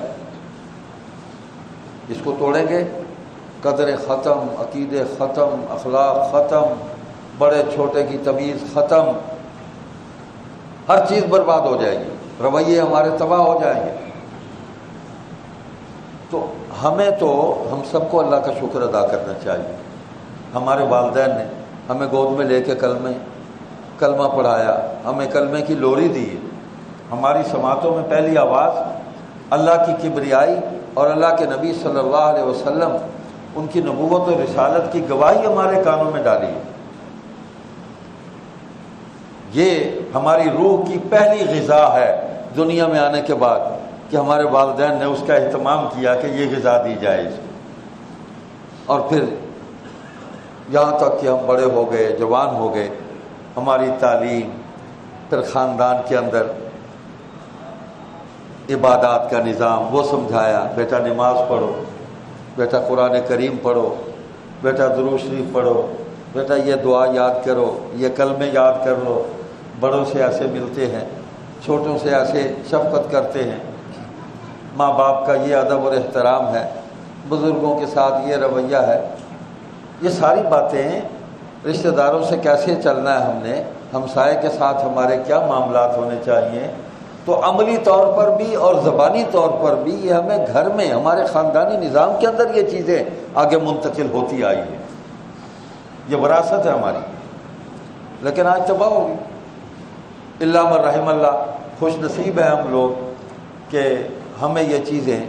اس کو توڑیں گے، قدریں ختم، عقیدے ختم، اخلاق ختم، بڑے چھوٹے کی تمیز ختم، ہر چیز برباد ہو جائے گی، رویے ہمارے تباہ ہو جائیں گے۔ تو ہم سب کو اللہ کا شکر ادا کرنا چاہیے۔ ہمارے والدین نے ہمیں گود میں لے کے کلمہ پڑھایا، ہمیں کلمے کی لوری دی ہے۔ ہماری سماعتوں میں پہلی آواز اللہ کی کبریائی اور اللہ کے نبی صلی اللہ علیہ وسلم، ان کی نبوت و رسالت کی گواہی ہمارے کانوں میں ڈالی ہے۔ یہ ہماری روح کی پہلی غذا ہے دنیا میں آنے کے بعد، کہ ہمارے والدین نے اس کا اہتمام کیا کہ یہ غذا دی جائے اس کو۔ اور پھر یہاں تک کہ ہم بڑے ہو گئے، جوان ہو گئے، ہماری تعلیم، پھر خاندان کے اندر عبادات کا نظام وہ سمجھایا، بیٹا نماز پڑھو، بیٹا قرآن کریم پڑھو، بیٹا درود شریف پڑھو، بیٹا یہ دعا یاد کرو، یہ کلمے یاد کر لو، بڑوں سے ایسے ملتے ہیں، چھوٹوں سے ایسے شفقت کرتے ہیں، ماں باپ کا یہ ادب اور احترام ہے، بزرگوں کے ساتھ یہ رویہ ہے۔ یہ ساری باتیں، رشتہ داروں سے کیسے چلنا ہے ہم نے، ہمسائے کے ساتھ ہمارے کیا معاملات ہونے چاہیے، تو عملی طور پر بھی اور زبانی طور پر بھی یہ ہمیں گھر میں، ہمارے خاندانی نظام کے اندر یہ چیزیں آگے منتقل ہوتی آئی ہیں۔ یہ وراثت ہے ہماری، لیکن آج تباہ ہوگی۔ الا من رحم اللہ، خوش نصیب ہیں ہم لوگ کہ ہمیں یہ چیزیں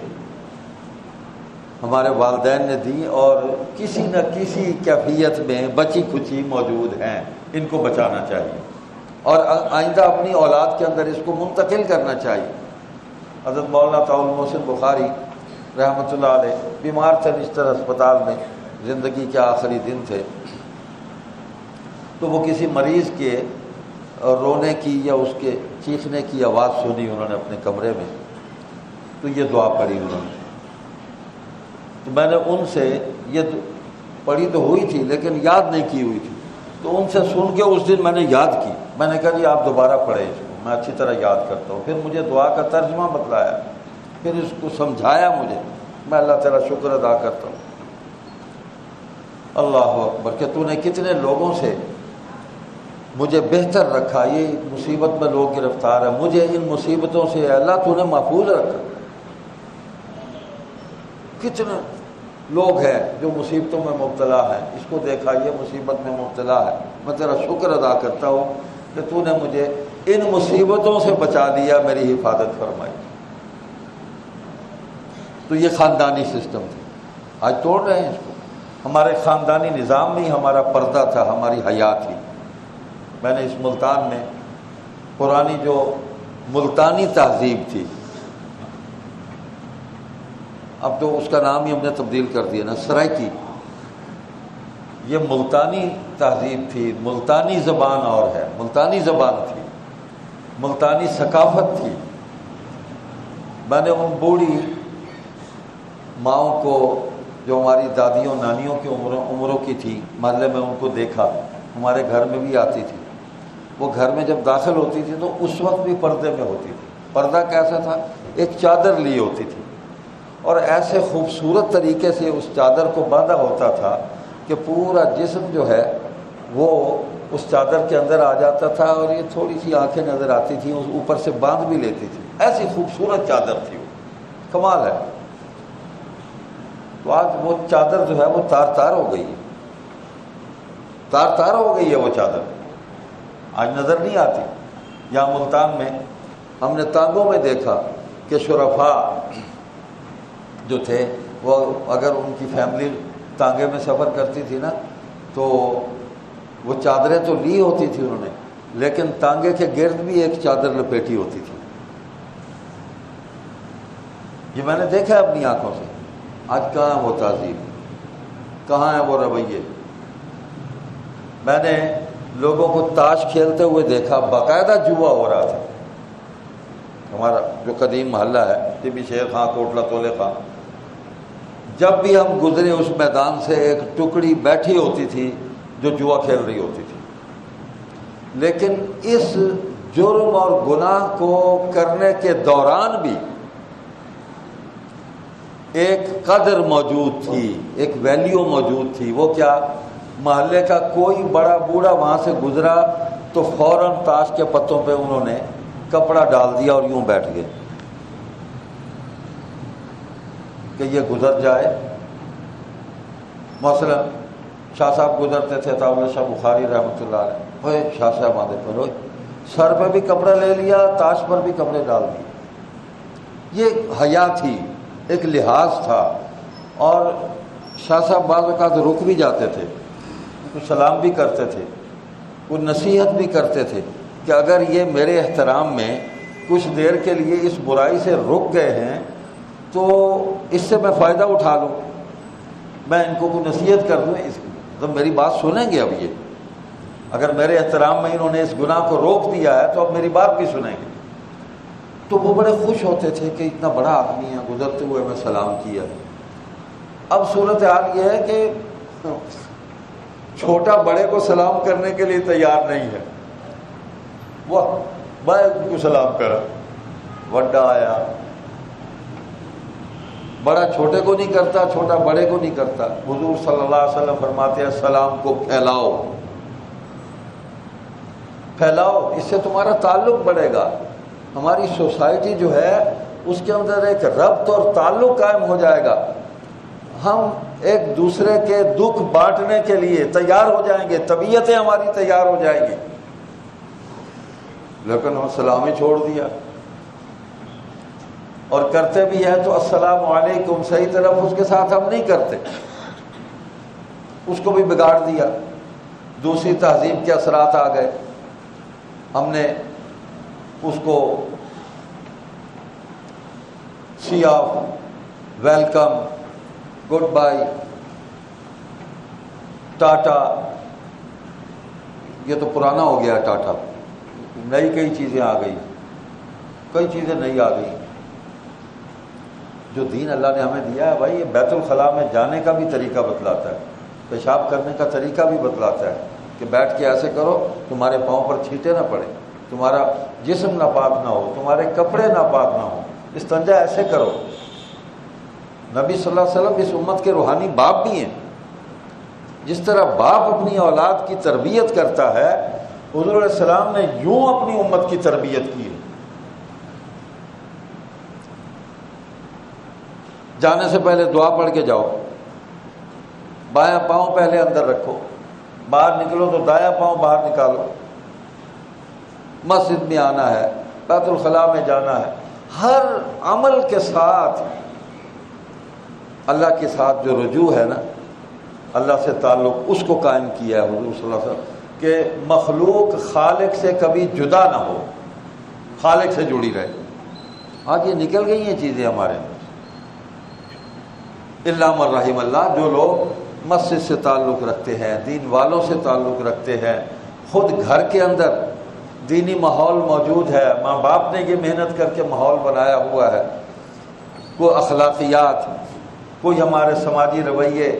ہمارے والدین نے دی اور کسی نہ کسی کیفیت میں بچی کچی موجود ہیں، ان کو بچانا چاہیے اور آئندہ اپنی اولاد کے اندر اس کو منتقل کرنا چاہیے۔ حضرت مولانا طاؤل محسن بخاری رحمۃ اللہ علیہ بیمار تھے، نشتر ہسپتال میں، زندگی کے آخری دن تھے، تو وہ کسی مریض کے رونے کی یا اس کے چیخنے کی آواز سنی انہوں نے اپنے کمرے میں، تو یہ دعا پڑھی انہوں نے۔ تو میں نے ان سے پڑھی تو ہوئی تھی لیکن یاد نہیں کی ہوئی تھی، تو ان سے سن کے اس دن میں نے یاد کی. میں نے کہا جی آپ دوبارہ پڑھیں اس کو، میں اچھی طرح یاد کرتا ہوں. پھر مجھے دعا کا ترجمہ بتلایا، پھر اس کو سمجھایا مجھے. میں اللہ تعالیٰ شکر ادا کرتا ہوں. اللہ اکبر کہ تو نے کتنے لوگوں سے مجھے بہتر رکھا. یہ مصیبت میں لوگ گرفتار ہیں، مجھے ان مصیبتوں سے اے اللہ تو نے محفوظ رکھا. کتنے لوگ ہیں جو مصیبتوں میں مبتلا ہیں، اس کو دیکھا یہ مصیبت میں مبتلا ہے. میں تیرا شکر ادا کرتا ہوں کہ تو نے مجھے ان مصیبتوں سے بچا لیا، میری حفاظت فرمائی. تو یہ خاندانی سسٹم تھا، آج توڑ رہے ہیں اس کو. ہمارے خاندانی نظام میں ہمارا پردہ تھا، ہماری حیا تھی. میں نے اس ملتان میں پرانی جو ملتانی تہذیب تھی، اب تو اس کا نام ہی ہم نے تبدیل کر دیا نا، سرائکی. یہ ملتانی تہذیب تھی، ملتانی زبان اور ہے، ملتانی زبان تھی، ملتانی ثقافت تھی. میں نے ان بوڑھی ماؤں کو جو ہماری دادیوں نانیوں کی عمروں کی تھی، محلے میں ان کو دیکھا. ہمارے گھر میں بھی آتی تھی. وہ گھر میں جب داخل ہوتی تھی تو اس وقت بھی پردے میں ہوتی تھی. پردہ کیسا تھا؟ ایک چادر لی ہوتی تھی اور ایسے خوبصورت طریقے سے اس چادر کو باندھا ہوتا تھا کہ پورا جسم جو ہے وہ اس چادر کے اندر آ جاتا تھا، اور یہ تھوڑی سی آنکھیں نظر آتی تھیں، اس اوپر سے باندھ بھی لیتی تھی. ایسی خوبصورت چادر تھی وہ، کمال ہے. تو آج وہ چادر جو ہے وہ تار تار ہو گئی ہے، تار تار ہو گئی ہے وہ چادر، آج نظر نہیں آتی. یہاں ملتان میں ہم نے تانگوں میں دیکھا کہ شرفاء جو تھے وہ اگر ان کی فیملی تانگے میں سفر کرتی تھی نا تو وہ چادریں تو لی ہوتی تھی انہوں نے، لیکن تانگے کے گرد بھی ایک چادر لپیٹی ہوتی تھی. یہ میں نے دیکھا ہے اپنی آنکھوں سے. آج کہاں وہ تہذیب، کہاں ہے وہ رویے. میں نے لوگوں کو تاش کھیلتے ہوئے دیکھا، باقاعدہ جوا ہو رہا تھا. ہمارا جو قدیم محلہ ہے طبی شیر خاں کوٹلہ تولے خاں، جب بھی ہم گزرے اس میدان سے ایک ٹکڑی بیٹھی ہوتی تھی جو جوا کھیل رہی ہوتی تھی. لیکن اس جرم اور گناہ کو کرنے کے دوران بھی ایک قدر موجود تھی، ایک ویلیو موجود تھی. وہ کیا؟ محلے کا کوئی بڑا بوڑھا وہاں سے گزرا تو فوراً تاش کے پتوں پہ انہوں نے کپڑا ڈال دیا اور یوں بیٹھ گئے کہ یہ گزر جائے. مثلا شاہ صاحب گزرتے تھے، عطاءاللہ شاہ بخاری رحمۃ اللہ علیہ، ہوئے شاہ صاحب آدھے پر ہوئے، سر پہ بھی کپڑا لے لیا، تاش پر بھی کپڑے ڈال دیے. یہ حیا تھی، ایک لحاظ تھا. اور شاہ صاحب بعض اوقات رک بھی جاتے تھے، کچھ سلام بھی کرتے تھے، کچھ نصیحت بھی کرتے تھے کہ اگر یہ میرے احترام میں کچھ دیر کے لیے اس برائی سے رک گئے ہیں تو اس سے میں فائدہ اٹھا لوں، میں ان کو کوئی نصیحت کر دوں، تو میری بات سنیں گے. اب یہ اگر میرے احترام میں انہوں نے اس گناہ کو روک دیا ہے تو اب میری بات بھی سنیں گے. تو وہ بڑے خوش ہوتے تھے کہ اتنا بڑا آدمی ہے، گزرتے ہوئے میں سلام کیا. اب صورتحال یہ ہے کہ چھوٹا بڑے کو سلام کرنے کے لیے تیار نہیں ہے. وہ میں ان کو سلام کرا، وڈا آیا، بڑا چھوٹے کو نہیں کرتا، چھوٹا بڑے کو نہیں کرتا. حضور صلی اللہ علیہ وسلم فرماتے ہیں سلام کو پھیلاؤ، پھیلاؤ، اس سے تمہارا تعلق بڑھے گا. ہماری سوسائٹی جو ہے اس کے اندر ایک ربط اور تعلق قائم ہو جائے گا. ہم ایک دوسرے کے دکھ بانٹنے کے لیے تیار ہو جائیں گے، طبیعتیں ہماری تیار ہو جائیں گی. لیکن ہم سلام ہی چھوڑ دیا، اور کرتے بھی ہیں تو السلام علیکم صحیح تلفظ کے ساتھ ہم نہیں کرتے، اس کو بھی بگاڑ دیا. دوسری تہذیب کے اثرات آ گئے، ہم نے اس کو see off, welcome, good bye, tata, یہ تو پرانا ہو گیا ٹاٹا. نئی کئی چیزیں آ گئی، کئی چیزیں نئی آ گئی. جو دین اللہ نے ہمیں دیا ہے بھائی، یہ بیت الخلاء میں جانے کا بھی طریقہ بتلاتا ہے. پیشاب کرنے کا طریقہ بھی بتلاتا ہے کہ بیٹھ کے ایسے کرو تمہارے پاؤں پر چھینٹے نہ پڑے، تمہارا جسم ناپاک نہ ہو، تمہارے کپڑے ناپاک نہ ہو، استنجا ایسے کرو۔ نبی صلی اللہ علیہ وسلم اس امت کے روحانی باپ بھی ہیں۔ جس طرح باپ اپنی اولاد کی تربیت کرتا ہے، حضور علیہ السلام نے یوں اپنی امت کی تربیت کی ہے۔ جانے سے پہلے دعا پڑھ کے جاؤ، بایاں پاؤں پہلے اندر رکھو، باہر نکلو تو دایاں پاؤں باہر نکالو، مسجد میں آنا ہے، بیت الخلاء میں جانا ہے، ہر عمل کے ساتھ اللہ کے ساتھ جو رجوع ہے نا، اللہ سے تعلق، اس کو قائم کیا ہے حضور صلی اللہ علیہ وسلم کہ مخلوق خالق سے کبھی جدا نہ ہو، خالق سے جڑی رہے۔ آج یہ نکل گئی ہیں چیزیں ہمارے الا من رحم اللہ۔ جو لوگ مسجد سے تعلق رکھتے ہیں، دین والوں سے تعلق رکھتے ہیں، خود گھر کے اندر دینی ماحول موجود ہے، ماں باپ نے یہ محنت کر کے ماحول بنایا ہوا ہے، کوئی اخلاقیات، کوئی ہمارے سماجی رویے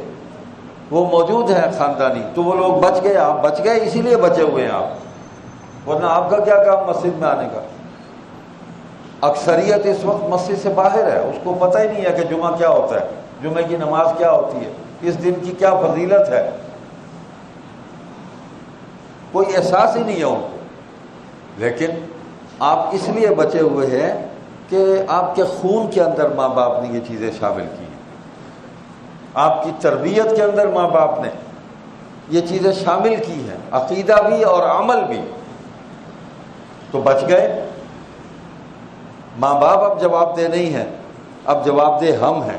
وہ موجود ہیں خاندانی، تو وہ لوگ بچ گئے۔ آپ بچ گئے اسی لیے بچے ہوئے ہیں آپ، ورنہ آپ کا کیا کام مسجد میں آنے کا؟ اکثریت اس وقت مسجد سے باہر ہے، اس کو پتہ ہی نہیں ہے کہ جمعہ کیا ہوتا ہے، جمعہ کی نماز کیا ہوتی ہے، اس دن کی کیا فضیلت ہے، کوئی احساس ہی نہیں ہے ان کو۔ لیکن آپ اس لیے بچے ہوئے ہیں کہ آپ کے خون کے اندر ماں باپ نے یہ چیزیں شامل کی ہیں، آپ کی تربیت کے اندر ماں باپ نے یہ چیزیں شامل کی ہیں، عقیدہ بھی اور عمل بھی، تو بچ گئے۔ ماں باپ اب جواب دہ نہیں ہیں، اب جواب دہ ہم ہیں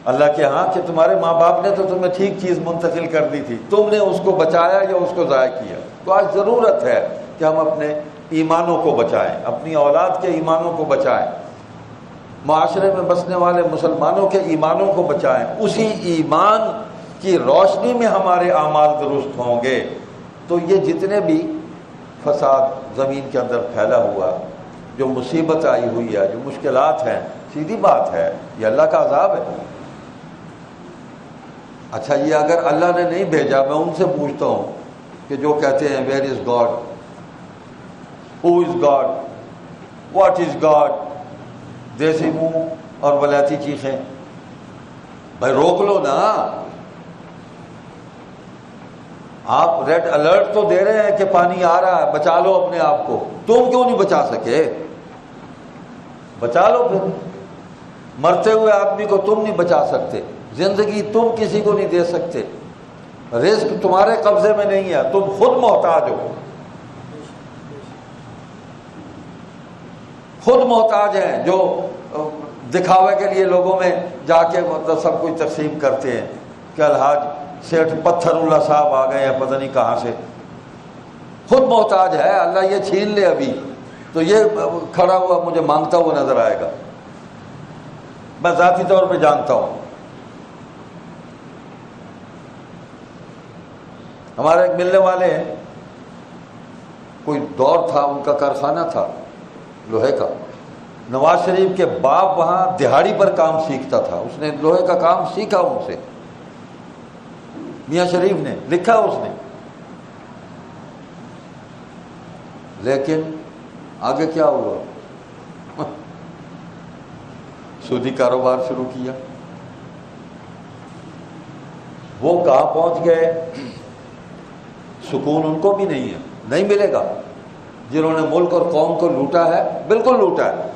اللہ کے ہاں، کہ تمہارے ماں باپ نے تو تمہیں ٹھیک چیز منتقل کر دی تھی، تم نے اس کو بچایا یا اس کو ضائع کیا۔ تو آج ضرورت ہے کہ ہم اپنے ایمانوں کو بچائیں، اپنی اولاد کے ایمانوں کو بچائیں، معاشرے میں بسنے والے مسلمانوں کے ایمانوں کو بچائیں۔ اسی ایمان کی روشنی میں ہمارے اعمال درست ہوں گے تو یہ جتنے بھی فساد زمین کے اندر پھیلا ہوا، جو مصیبت آئی ہوئی ہے، جو مشکلات ہیں، سیدھی بات ہے یہ اللہ کا عذاب ہے۔ اچھا، یہ اگر اللہ نے نہیں بھیجا، میں ان سے پوچھتا ہوں کہ جو کہتے ہیں where is God, who is God, what is God, دیسی منہ اور ولایتی چیخیں، بھائی روک لو نا۔ آپ ریڈ الرٹ تو دے رہے ہیں کہ پانی آ رہا ہے، بچا لو اپنے آپ کو، تم کیوں نہیں بچا سکے؟ بچا لو پھر۔ مرتے ہوئے آدمی کو تم نہیں بچا سکتے، زندگی تم کسی کو نہیں دے سکتے، رزق تمہارے قبضے میں نہیں ہے، تم خود محتاج ہو، خود محتاج ہیں، جو دکھاوے کے لیے لوگوں میں جا کے مطلب سب کچھ تقسیم کرتے ہیں کہ الحاج سیٹھ پتھر اللہ صاحب آ گئے ہیں پتہ نہیں کہاں سے، خود محتاج ہے۔ اللہ یہ چھین لے ابھی تو یہ کھڑا ہوا مجھے مانگتا ہوا نظر آئے گا، میں ذاتی طور پہ جانتا ہوں۔ ہمارے ایک ملنے والے ہیں، کوئی دور تھا، ان کا کارخانہ تھا لوہے کا، نواز شریف کے باپ وہاں دہاڑی پر کام سیکھتا تھا، اس نے لوہے کا کام سیکھا ان سے، میاں شریف نے لکھا اس نے، لیکن آگے کیا ہوا؟ سودی کاروبار شروع کیا۔ وہ کہاں پہنچ گئے؟ سکون ان کو بھی نہیں ہے، نہیں ملے گا۔ جنہوں نے ملک اور قوم کو لوٹا ہے، بالکل لوٹا ہے،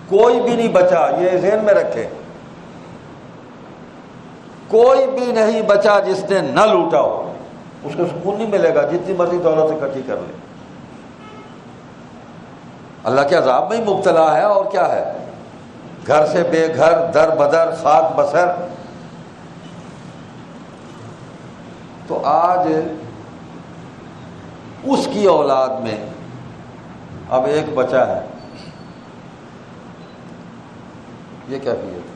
کوئی بھی نہیں بچا، یہ ذہن میں رکھے، کوئی بھی نہیں بچا جس نے نہ لوٹا ہو، اس کو سکون نہیں ملے گا جتنی مرضی دولت اکٹھی کر لے، اللہ کے عذاب میں ہی مبتلا ہے۔ اور کیا ہے؟ گھر سے بے گھر، در بدر، خاک بسر۔ تو آج اس کی اولاد میں اب ایک بچہ ہے، یہ کیفیت ہے،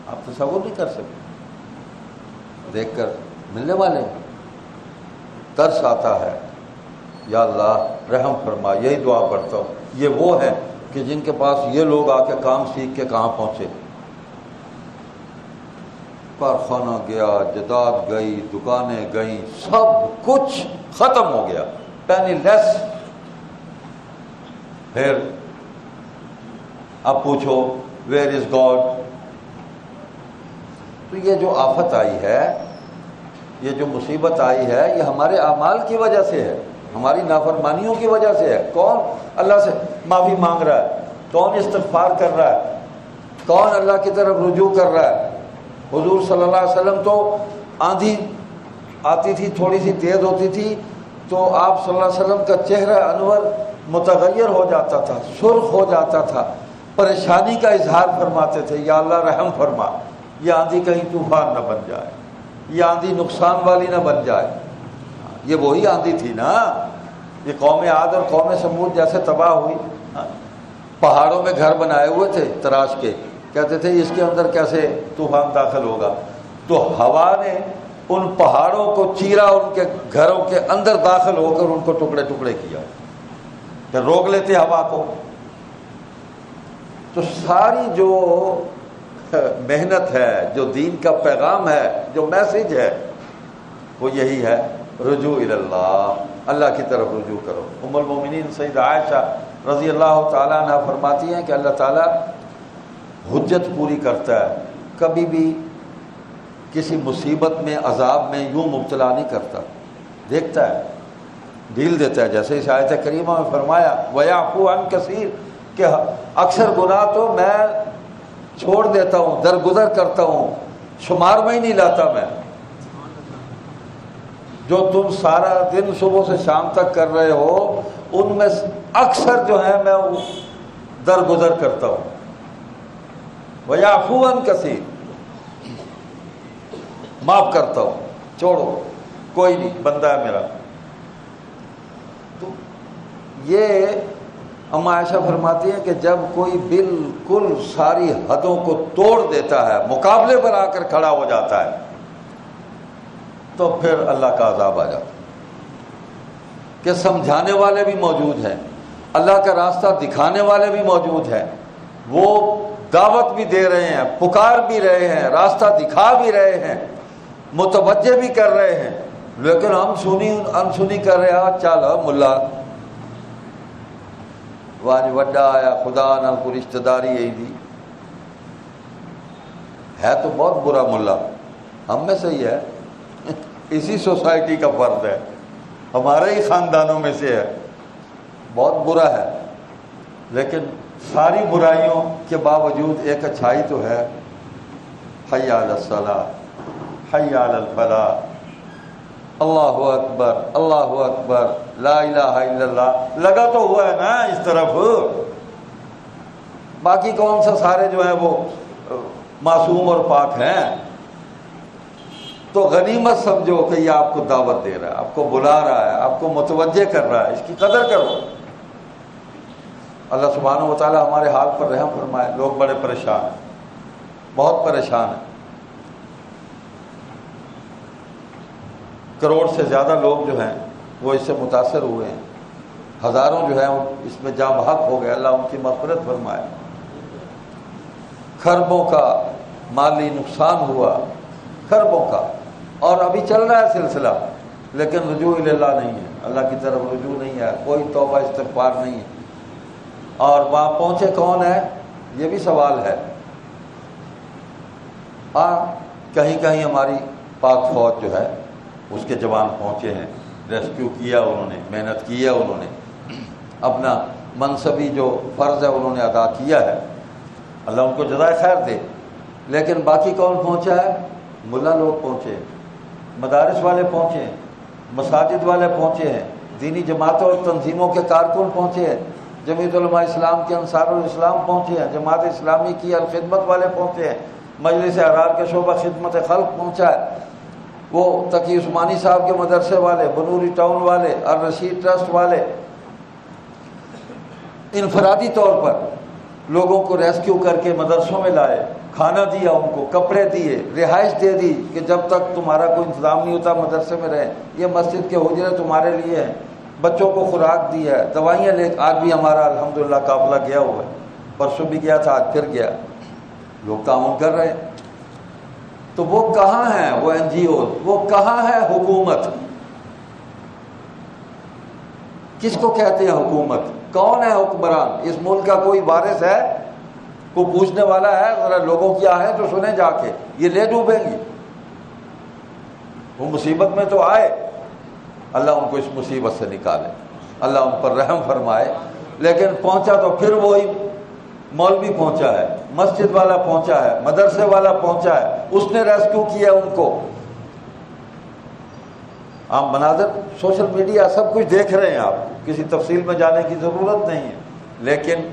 آپ تصور نہیں کر سکتے، دیکھ کر ملنے والے ترس آتا ہے، یا اللہ رحم فرما۔ یہی دعا کرتا ہوں۔ یہ وہ ہے کہ جن کے پاس یہ لوگ آ کے کام سیکھ کے کہاں پہنچے، کارخانہ گیا، جداد گئی، دکانیں گئیں، سب کچھ ختم ہو گیا، پینی لیس۔ پھر اب پوچھو ویئر از گاڈ؟ تو یہ جو آفت آئی ہے، یہ جو مصیبت آئی ہے، یہ ہمارے اعمال کی وجہ سے ہے، ہماری نافرمانیوں کی وجہ سے ہے۔ کون اللہ سے معافی مانگ رہا ہے؟ کون استغفار کر رہا ہے؟ کون اللہ کی طرف رجوع کر رہا ہے؟ حضور صلی اللہ علیہ وسلم تو آندھی آتی تھی، تھوڑی سی تیز ہوتی تھی تو آپ صلی اللہ علیہ وسلم کا چہرہ انور متغیر ہو جاتا تھا، سرخ ہو جاتا تھا، پریشانی کا اظہار فرماتے تھے، یا اللہ رحم فرما، یہ آندھی کہیں طوفان نہ بن جائے، یہ آندھی نقصان والی نہ بن جائے۔ یہ وہی آندھی تھی نا، یہ قوم عاد اور قوم سمود جیسے تباہ ہوئی۔ پہاڑوں میں گھر بنائے ہوئے تھے تراش کے، کہتے تھے اس کے اندر کیسے طوفان داخل ہوگا، تو ہوا نے ان پہاڑوں کو چیرا، ان کے گھروں کے اندر داخل ہو کر ان کو ٹکڑے ٹکڑے کیا، کہ روک لیتے ہوا کو۔ تو ساری جو محنت ہے، جو دین کا پیغام ہے، جو میسج ہے، وہ یہی ہے، رجوع اللہ، اللہ کی طرف رجوع کرو۔ ام المومنین سیدہ عائشہ رضی اللہ تعالیٰ عنہ فرماتی ہیں کہ اللہ تعالیٰ حجت پوری کرتا ہے، کبھی بھی کسی مصیبت میں، عذاب میں یوں مبتلا نہیں کرتا، دیکھتا ہے، ڈھیل دیتا ہے۔ جیسے اس آیت کریمہ میں فرمایا وَيَعْفُو عَنْ كَثِيرٍ، کہ اکثر گناہ تو میں چھوڑ دیتا ہوں، درگزر کرتا ہوں، شمار میں ہی نہیں لاتا میں، جو تم سارا دن صبح سے شام تک کر رہے ہو ان میں اکثر جو ہے میں درگزر کرتا ہوں۔ وَيَعْفُو عَنْ كَثِيرٍ، معاف کرتا ہوں، چھوڑو، کوئی نہیں، بندہ ہے میرا۔ تو یہ اما عائشہ فرماتی ہیں کہ جب کوئی بالکل ساری حدوں کو توڑ دیتا ہے، مقابلے پر آ کر کھڑا ہو جاتا ہے، تو پھر اللہ کا عذاب آ جاتا ہے، کہ سمجھانے والے بھی موجود ہیں، اللہ کا راستہ دکھانے والے بھی موجود ہیں، وہ دعوت بھی دے رہے ہیں، پکار بھی رہے ہیں، راستہ دکھا بھی رہے ہیں، متوجہ بھی کر رہے ہیں، لیکن ہم انسنی کر رہے ہیں، چل ملا واج وڈا آیا، خدا نہ کوئی رشتہ داری یہی دی ہے، تو بہت برا ملا ہم میں سے ہی ہے، اسی سوسائٹی کا فرد ہے، ہمارے ہی خاندانوں میں سے ہے، بہت برا ہے، لیکن ساری برائیوں کے باوجود ایک اچھائی تو ہے، حی علی الصلاۃ، حی علی الفلاح، اللہ اکبر، اللہ اکبر، لا الہ الا اللہ، لگا تو ہوا ہے نا اس طرف، باقی کون سا سارے جو ہیں وہ معصوم اور پاک ہیں۔ تو غنیمت سمجھو کہ یہ آپ کو دعوت دے رہا ہے، آپ کو بلا رہا ہے، آپ کو متوجہ کر رہا ہے، اس کی قدر کرو۔ اللہ سبحانہ و تعالی ہمارے حال پر رحم فرمائے، لوگ بڑے پریشان ہیں، بہت پریشان ہیں، کروڑ سے زیادہ لوگ جو ہیں وہ اس سے متاثر ہوئے ہیں، ہزاروں جو ہیں اس میں جاں بحق ہو گئے، اللہ ان کی مغفرت فرمائے، خربوں کا مالی نقصان ہوا، خربوں کا، اور ابھی چل رہا ہے سلسلہ، لیکن رجوع اللہ نہیں ہے، اللہ کی طرف رجوع نہیں ہے، کوئی توبہ استغفار نہیں ہے۔ اور وہاں پہنچے کون ہے یہ بھی سوال ہے۔ ہاں کہیں کہیں ہماری پاک فوج جو ہے اس کے جوان پہنچے ہیں، ریسکیو کیا انہوں نے، محنت کی ہے انہوں نے، اپنا منصبی جو فرض ہے انہوں نے ادا کیا ہے، اللہ ان کو جزائے خیر دے۔ لیکن باقی کون پہنچا ہے؟ ملا لوگ پہنچے، مدارس والے پہنچے ہیں، مساجد والے پہنچے ہیں، دینی جماعتوں اور تنظیموں کے کارکن پہنچے ہیں، جمعیت علماء اسلام کے انصار الاسلام پہنچے ہیں، جماعت اسلامی کی الخدمت والے پہنچے ہیں، مجلس احرار کے شعبہ خدمت خلق پہنچا ہے، وہ تقی عثمانی صاحب کے مدرسے والے، بنوری ٹاؤن والے، الرشید ٹرسٹ والے، انفرادی طور پر لوگوں کو ریسکیو کر کے مدرسوں میں لائے، کھانا دیا ان کو، کپڑے دیے، رہائش دے دی کہ جب تک تمہارا کوئی انتظام نہیں ہوتا مدرسے میں رہیں، یہ مسجد کے حجرے تمہارے لیے ہیں، بچوں کو خوراک دی ہے، دوائیاں لے، آج بھی ہمارا الحمدللہ قافلہ گیا ہوا ہے، پرسوں بھی گیا تھا، آج پھر گیا، لوگ تعاون کر رہے ہیں۔ تو وہ کہاں ہیں وہ این جی او؟ وہ کہاں ہے حکومت؟ کس کو کہتے ہیں حکومت؟ کون ہے حکمران؟ اس ملک کا کوئی وارث ہے؟ کوئی پوچھنے والا ہے؟ ذرا لوگوں کیا ہے تو سنیں جا کے، یہ لے ڈوبیں گی۔ وہ مصیبت میں تو آئے، اللہ ان کو اس مصیبت سے نکالے، اللہ ان پر رحم فرمائے، لیکن پہنچا تو پھر وہی مولوی پہنچا ہے، مسجد والا پہنچا ہے، مدرسے والا پہنچا ہے، اس نے ریسکیو کیا ان کو۔ عام مناظر سوشل میڈیا سب کچھ دیکھ رہے ہیں، آپ کسی تفصیل میں جانے کی ضرورت نہیں ہے، لیکن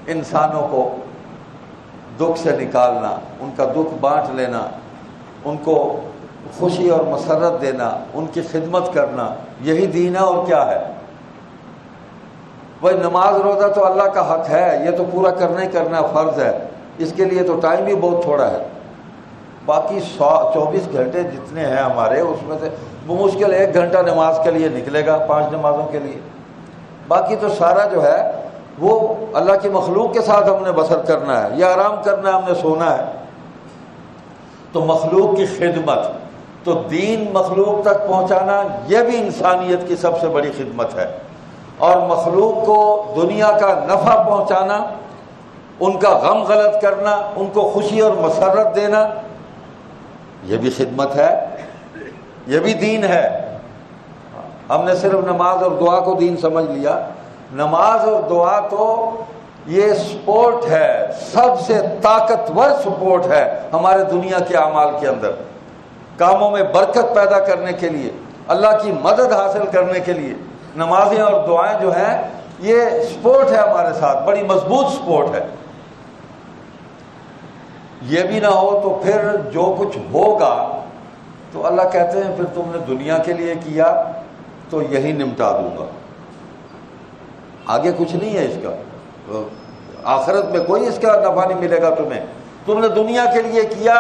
انسانوں کو دکھ سے نکالنا، ان کا دکھ بانٹ لینا، ان کو خوشی اور مسرت دینا، ان کی خدمت کرنا، یہی دین ہے اور کیا ہے؟ وہ نماز روزہ تو اللہ کا حق ہے، یہ تو پورا کرنا ہی کرنا فرض ہے، اس کے لیے تو ٹائم بھی بہت تھوڑا ہے۔ باقی 24 گھنٹے جتنے ہیں ہمارے، اس میں سے بمشکل 1 گھنٹہ نماز کے لیے نکلے گا، 5 نمازوں کے لیے، باقی تو سارا جو ہے وہ اللہ کی مخلوق کے ساتھ ہم نے بسر کرنا ہے، یا آرام کرنا ہے، ہم نے سونا ہے۔ تو مخلوق کی خدمت، تو دین مخلوق تک پہنچانا یہ بھی انسانیت کی سب سے بڑی خدمت ہے، اور مخلوق کو دنیا کا نفع پہنچانا، ان کا غم غلط کرنا، ان کو خوشی اور مسرت دینا، یہ بھی خدمت ہے، یہ بھی دین ہے۔ ہم نے صرف نماز اور دعا کو دین سمجھ لیا۔ نماز اور دعا تو یہ سپورٹ ہے، سب سے طاقتور سپورٹ ہے ہمارے دنیا کے اعمال کے اندر، کاموں میں برکت پیدا کرنے کے لیے، اللہ کی مدد حاصل کرنے کے لیے نمازیں اور دعائیں جو ہیں یہ سپورٹ ہے ہمارے ساتھ، بڑی مضبوط سپورٹ ہے۔ یہ بھی نہ ہو تو پھر جو کچھ ہوگا تو اللہ کہتے ہیں پھر تم نے دنیا کے لیے کیا تو یہی نمٹا دوں گا، آگے کچھ نہیں ہے اس کا، آخرت میں کوئی اس کا نفع نہیں ملے گا تمہیں۔ تم نے دنیا کے لیے کیا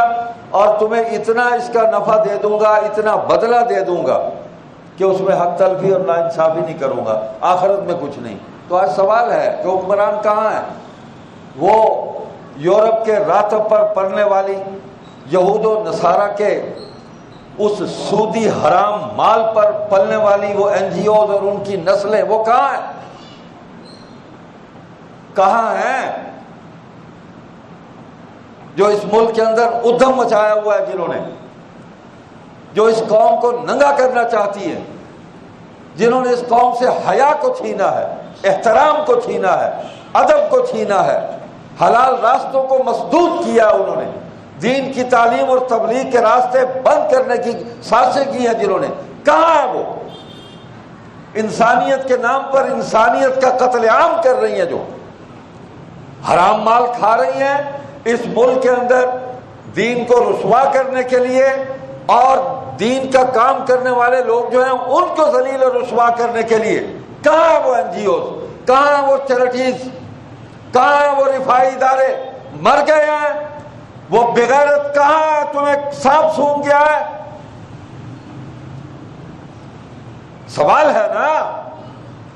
اور تمہیں اتنا اس کا نفع دے دوں گا، اتنا بدلہ دے دوں گا کہ اس میں حق تلفی اور ناانصافی نہیں کروں گا، آخرت میں کچھ نہیں۔ تو آج سوال ہے کہ حکمران کہاں ہے؟ وہ یورپ کے راتب پر پڑنے والی یہود و نصارہ کے اس سودی حرام مال پر پلنے والی وہ این جی اوز اور ان کی نسلیں، وہ کہاں ہیں؟ کہاں ہیں جو اس ملک کے اندر ادھم مچایا ہوا ہے، جنہوں نے، جو اس قوم کو ننگا کرنا چاہتی ہے، جنہوں نے اس قوم سے حیا کو چھینا ہے، احترام کو چھینا ہے، ادب کو چھینا ہے، حلال راستوں کو مسدود کیا انہوں نے، دین کی تعلیم اور تبلیغ کے راستے بند کرنے کی سازشیں کی ہیں جنہوں نے، کہاں ہے وہ؟ انسانیت کے نام پر انسانیت کا قتل عام کر رہی ہیں، جو حرام مال کھا رہی ہیں اس ملک کے اندر، دین کو رسوا کرنے کے لیے، اور دین کا کام کرنے والے لوگ جو ہیں ان کو ذلیل اور رسوا کرنے کے لیے۔ کہاں ہیں وہ این جی اوز؟ کہاں ہیں وہ چیریٹیز؟ کہاں ہیں وہ رفاہی ادارے؟ مر گئے ہیں وہ بغیرت، کہاں ہے؟ تمہیں سانپ سونگھ گیا ہے؟ سوال ہے نا۔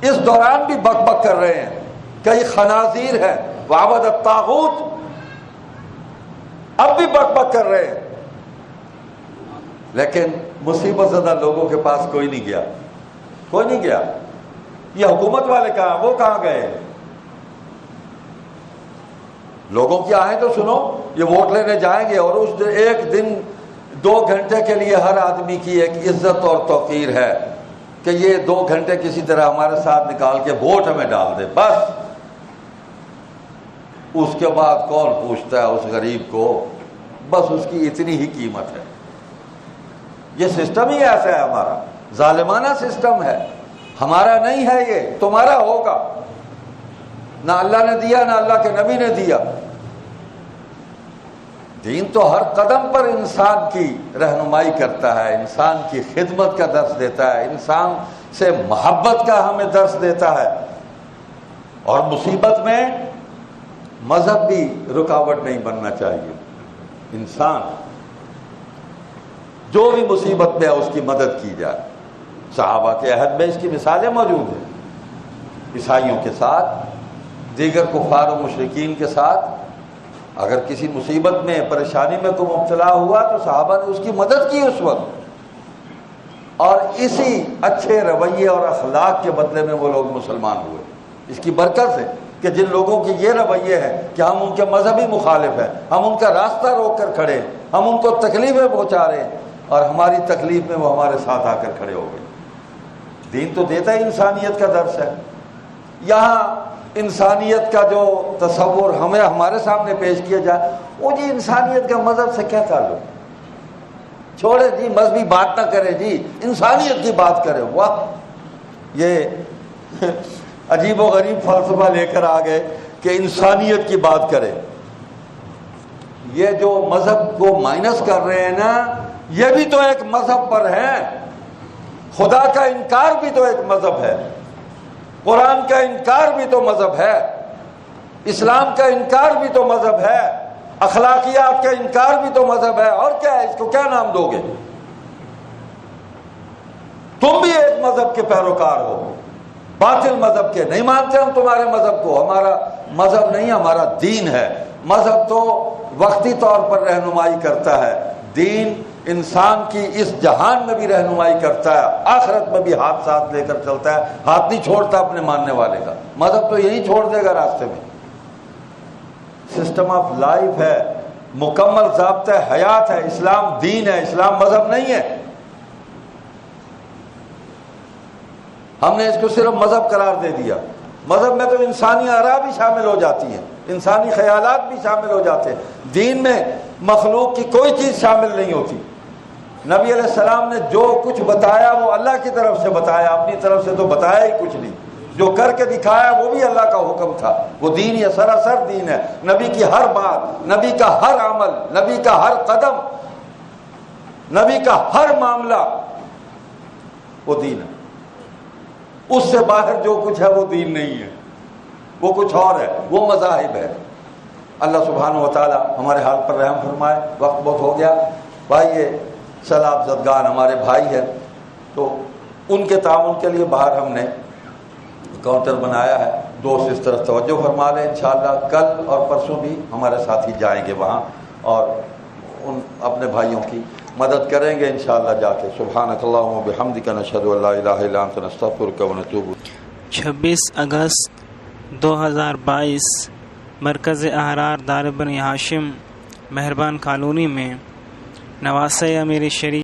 اس دوران بھی بک بک کر رہے ہیں، کئی خنازیر ہیں، وعبد الطاغوت، اب بھی بک بک کر رہے ہیں، لیکن مصیبت زدہ لوگوں کے پاس کوئی نہیں گیا، کوئی نہیں گیا۔ یہ حکومت والے کہاں، وہ کہاں گئے؟ لوگوں کی آہیں تو سنو، یہ ووٹ لینے جائیں گے اور اس ایک دن 2 گھنٹے کے لیے ہر آدمی کی ایک عزت اور توقیر ہے کہ یہ 2 گھنٹے کسی طرح ہمارے ساتھ نکال کے ووٹ ہمیں ڈال دے، بس۔ اس کے بعد کون پوچھتا ہے اس غریب کو؟ بس اس کی اتنی ہی قیمت ہے۔ یہ سسٹم ہی ایسا ہے ہمارا، ظالمانہ سسٹم ہے، ہمارا نہیں ہے، یہ تمہارا ہوگا۔ نہ اللہ نے دیا، نہ اللہ کے نبی نے دیا۔ دین تو ہر قدم پر انسان کی رہنمائی کرتا ہے، انسان کی خدمت کا درس دیتا ہے، انسان سے محبت کا ہمیں درس دیتا ہے، اور مصیبت میں مذہب بھی رکاوٹ نہیں بننا چاہیے۔ انسان جو بھی مصیبت میں ہے اس کی مدد کی جائے۔ صحابہ کے عہد میں اس کی مثالیں موجود ہیں، عیسائیوں کے ساتھ، دیگر کفار و مشرکین کے ساتھ اگر کسی مصیبت میں پریشانی میں کوئی مبتلا ہوا تو صحابہ نے اس کی مدد کی اس وقت، اور اسی اچھے رویے اور اخلاق کے بدلے میں وہ لوگ مسلمان ہوئے۔ اس کی برکت ہے کہ جن لوگوں کی یہ رویے ہے کہ ہم ان کے مذہبی مخالف ہیں، ہم ان کا راستہ روک کر کھڑے ہیں، ہم ان کو تکلیفیں پہنچا رہے ہیں، اور ہماری تکلیف میں وہ ہمارے ساتھ آ کر کھڑے ہو گئے۔ دین تو دیتا ہی انسانیت کا درس ہے۔ یہاں انسانیت کا جو تصور ہمیں ہمارے سامنے پیش کیا جائے، وہ جی انسانیت کا مذہب سے کیا تعلق؟ چھوڑے جی، مذہبی بات نہ کرے جی، انسانیت کی بات کرے۔ واہ، یہ عجیب و غریب فلسفہ لے کر آ گئے کہ انسانیت کی بات کرے۔ یہ جو مذہب کو مائنس کر رہے ہیں نا، یہ بھی تو ایک مذہب پر ہے۔ خدا کا انکار بھی تو ایک مذہب ہے، قرآن کا انکار بھی تو مذہب ہے، اسلام کا انکار بھی تو مذہب ہے، اخلاقیات کا انکار بھی تو مذہب ہے، اور کیا ہے؟ اس کو کیا نام دو گے؟ تم بھی ایک مذہب کے پیروکار ہو، باطل مذہب کے۔ نہیں مانتے ہم تمہارے مذہب کو، ہمارا مذہب نہیں، ہمارا دین ہے۔ مذہب تو وقتی طور پر رہنمائی کرتا ہے، دین انسان کی اس جہان میں بھی رہنمائی کرتا ہے، آخرت میں بھی ہاتھ ساتھ لے کر چلتا ہے، ہاتھ نہیں چھوڑتا اپنے ماننے والے کا۔ مذہب تو یہی چھوڑ دے گا راستے میں۔ سسٹم آف لائف ہے، مکمل ضابطہ حیات ہے، اسلام دین ہے، اسلام مذہب نہیں ہے۔ ہم نے اس کو صرف مذہب قرار دے دیا۔ مذہب میں تو انسانی آراء بھی شامل ہو جاتی ہیں، انسانی خیالات بھی شامل ہو جاتے ہیں۔ دین میں مخلوق کی کوئی چیز شامل نہیں ہوتی۔ نبی علیہ السلام نے جو کچھ بتایا وہ اللہ کی طرف سے بتایا، اپنی طرف سے تو بتایا ہی کچھ نہیں۔ جو کر کے دکھایا وہ بھی اللہ کا حکم تھا۔ وہ دین یہ سراسر دین ہے۔ نبی کی ہر بات، نبی کا ہر عمل، نبی کا ہر قدم، نبی کا ہر معاملہ وہ دین ہے۔ اس سے باہر جو کچھ ہے وہ دین نہیں ہے، وہ کچھ اور ہے، وہ مذاہب ہے۔ اللہ سبحانہ و تعالی ہمارے حال پر رحم فرمائے۔ وقت بہت ہو گیا۔ بھائی یہ سیلاب زدگان ہمارے بھائی ہیں، تو ان کے تعاون کے لیے باہر ہم نے کاؤنٹر بنایا ہے۔ دوست اس طرف توجہ فرما لیں، انشاءاللہ کل اور پرسوں بھی ہمارے ساتھی جائیں گے وہاں، اور ان اپنے بھائیوں کی مدد کریں گے انشاءاللہ جا کے۔ سبحانک اللہم و بحمدک، نشہد ان لا الہ الا انت، نستغفرک و نتوب۔ 26 اگست 2022 مرکز احرار دار بنی ہاشم مہربان کالونی میں نواسہ امیر شریف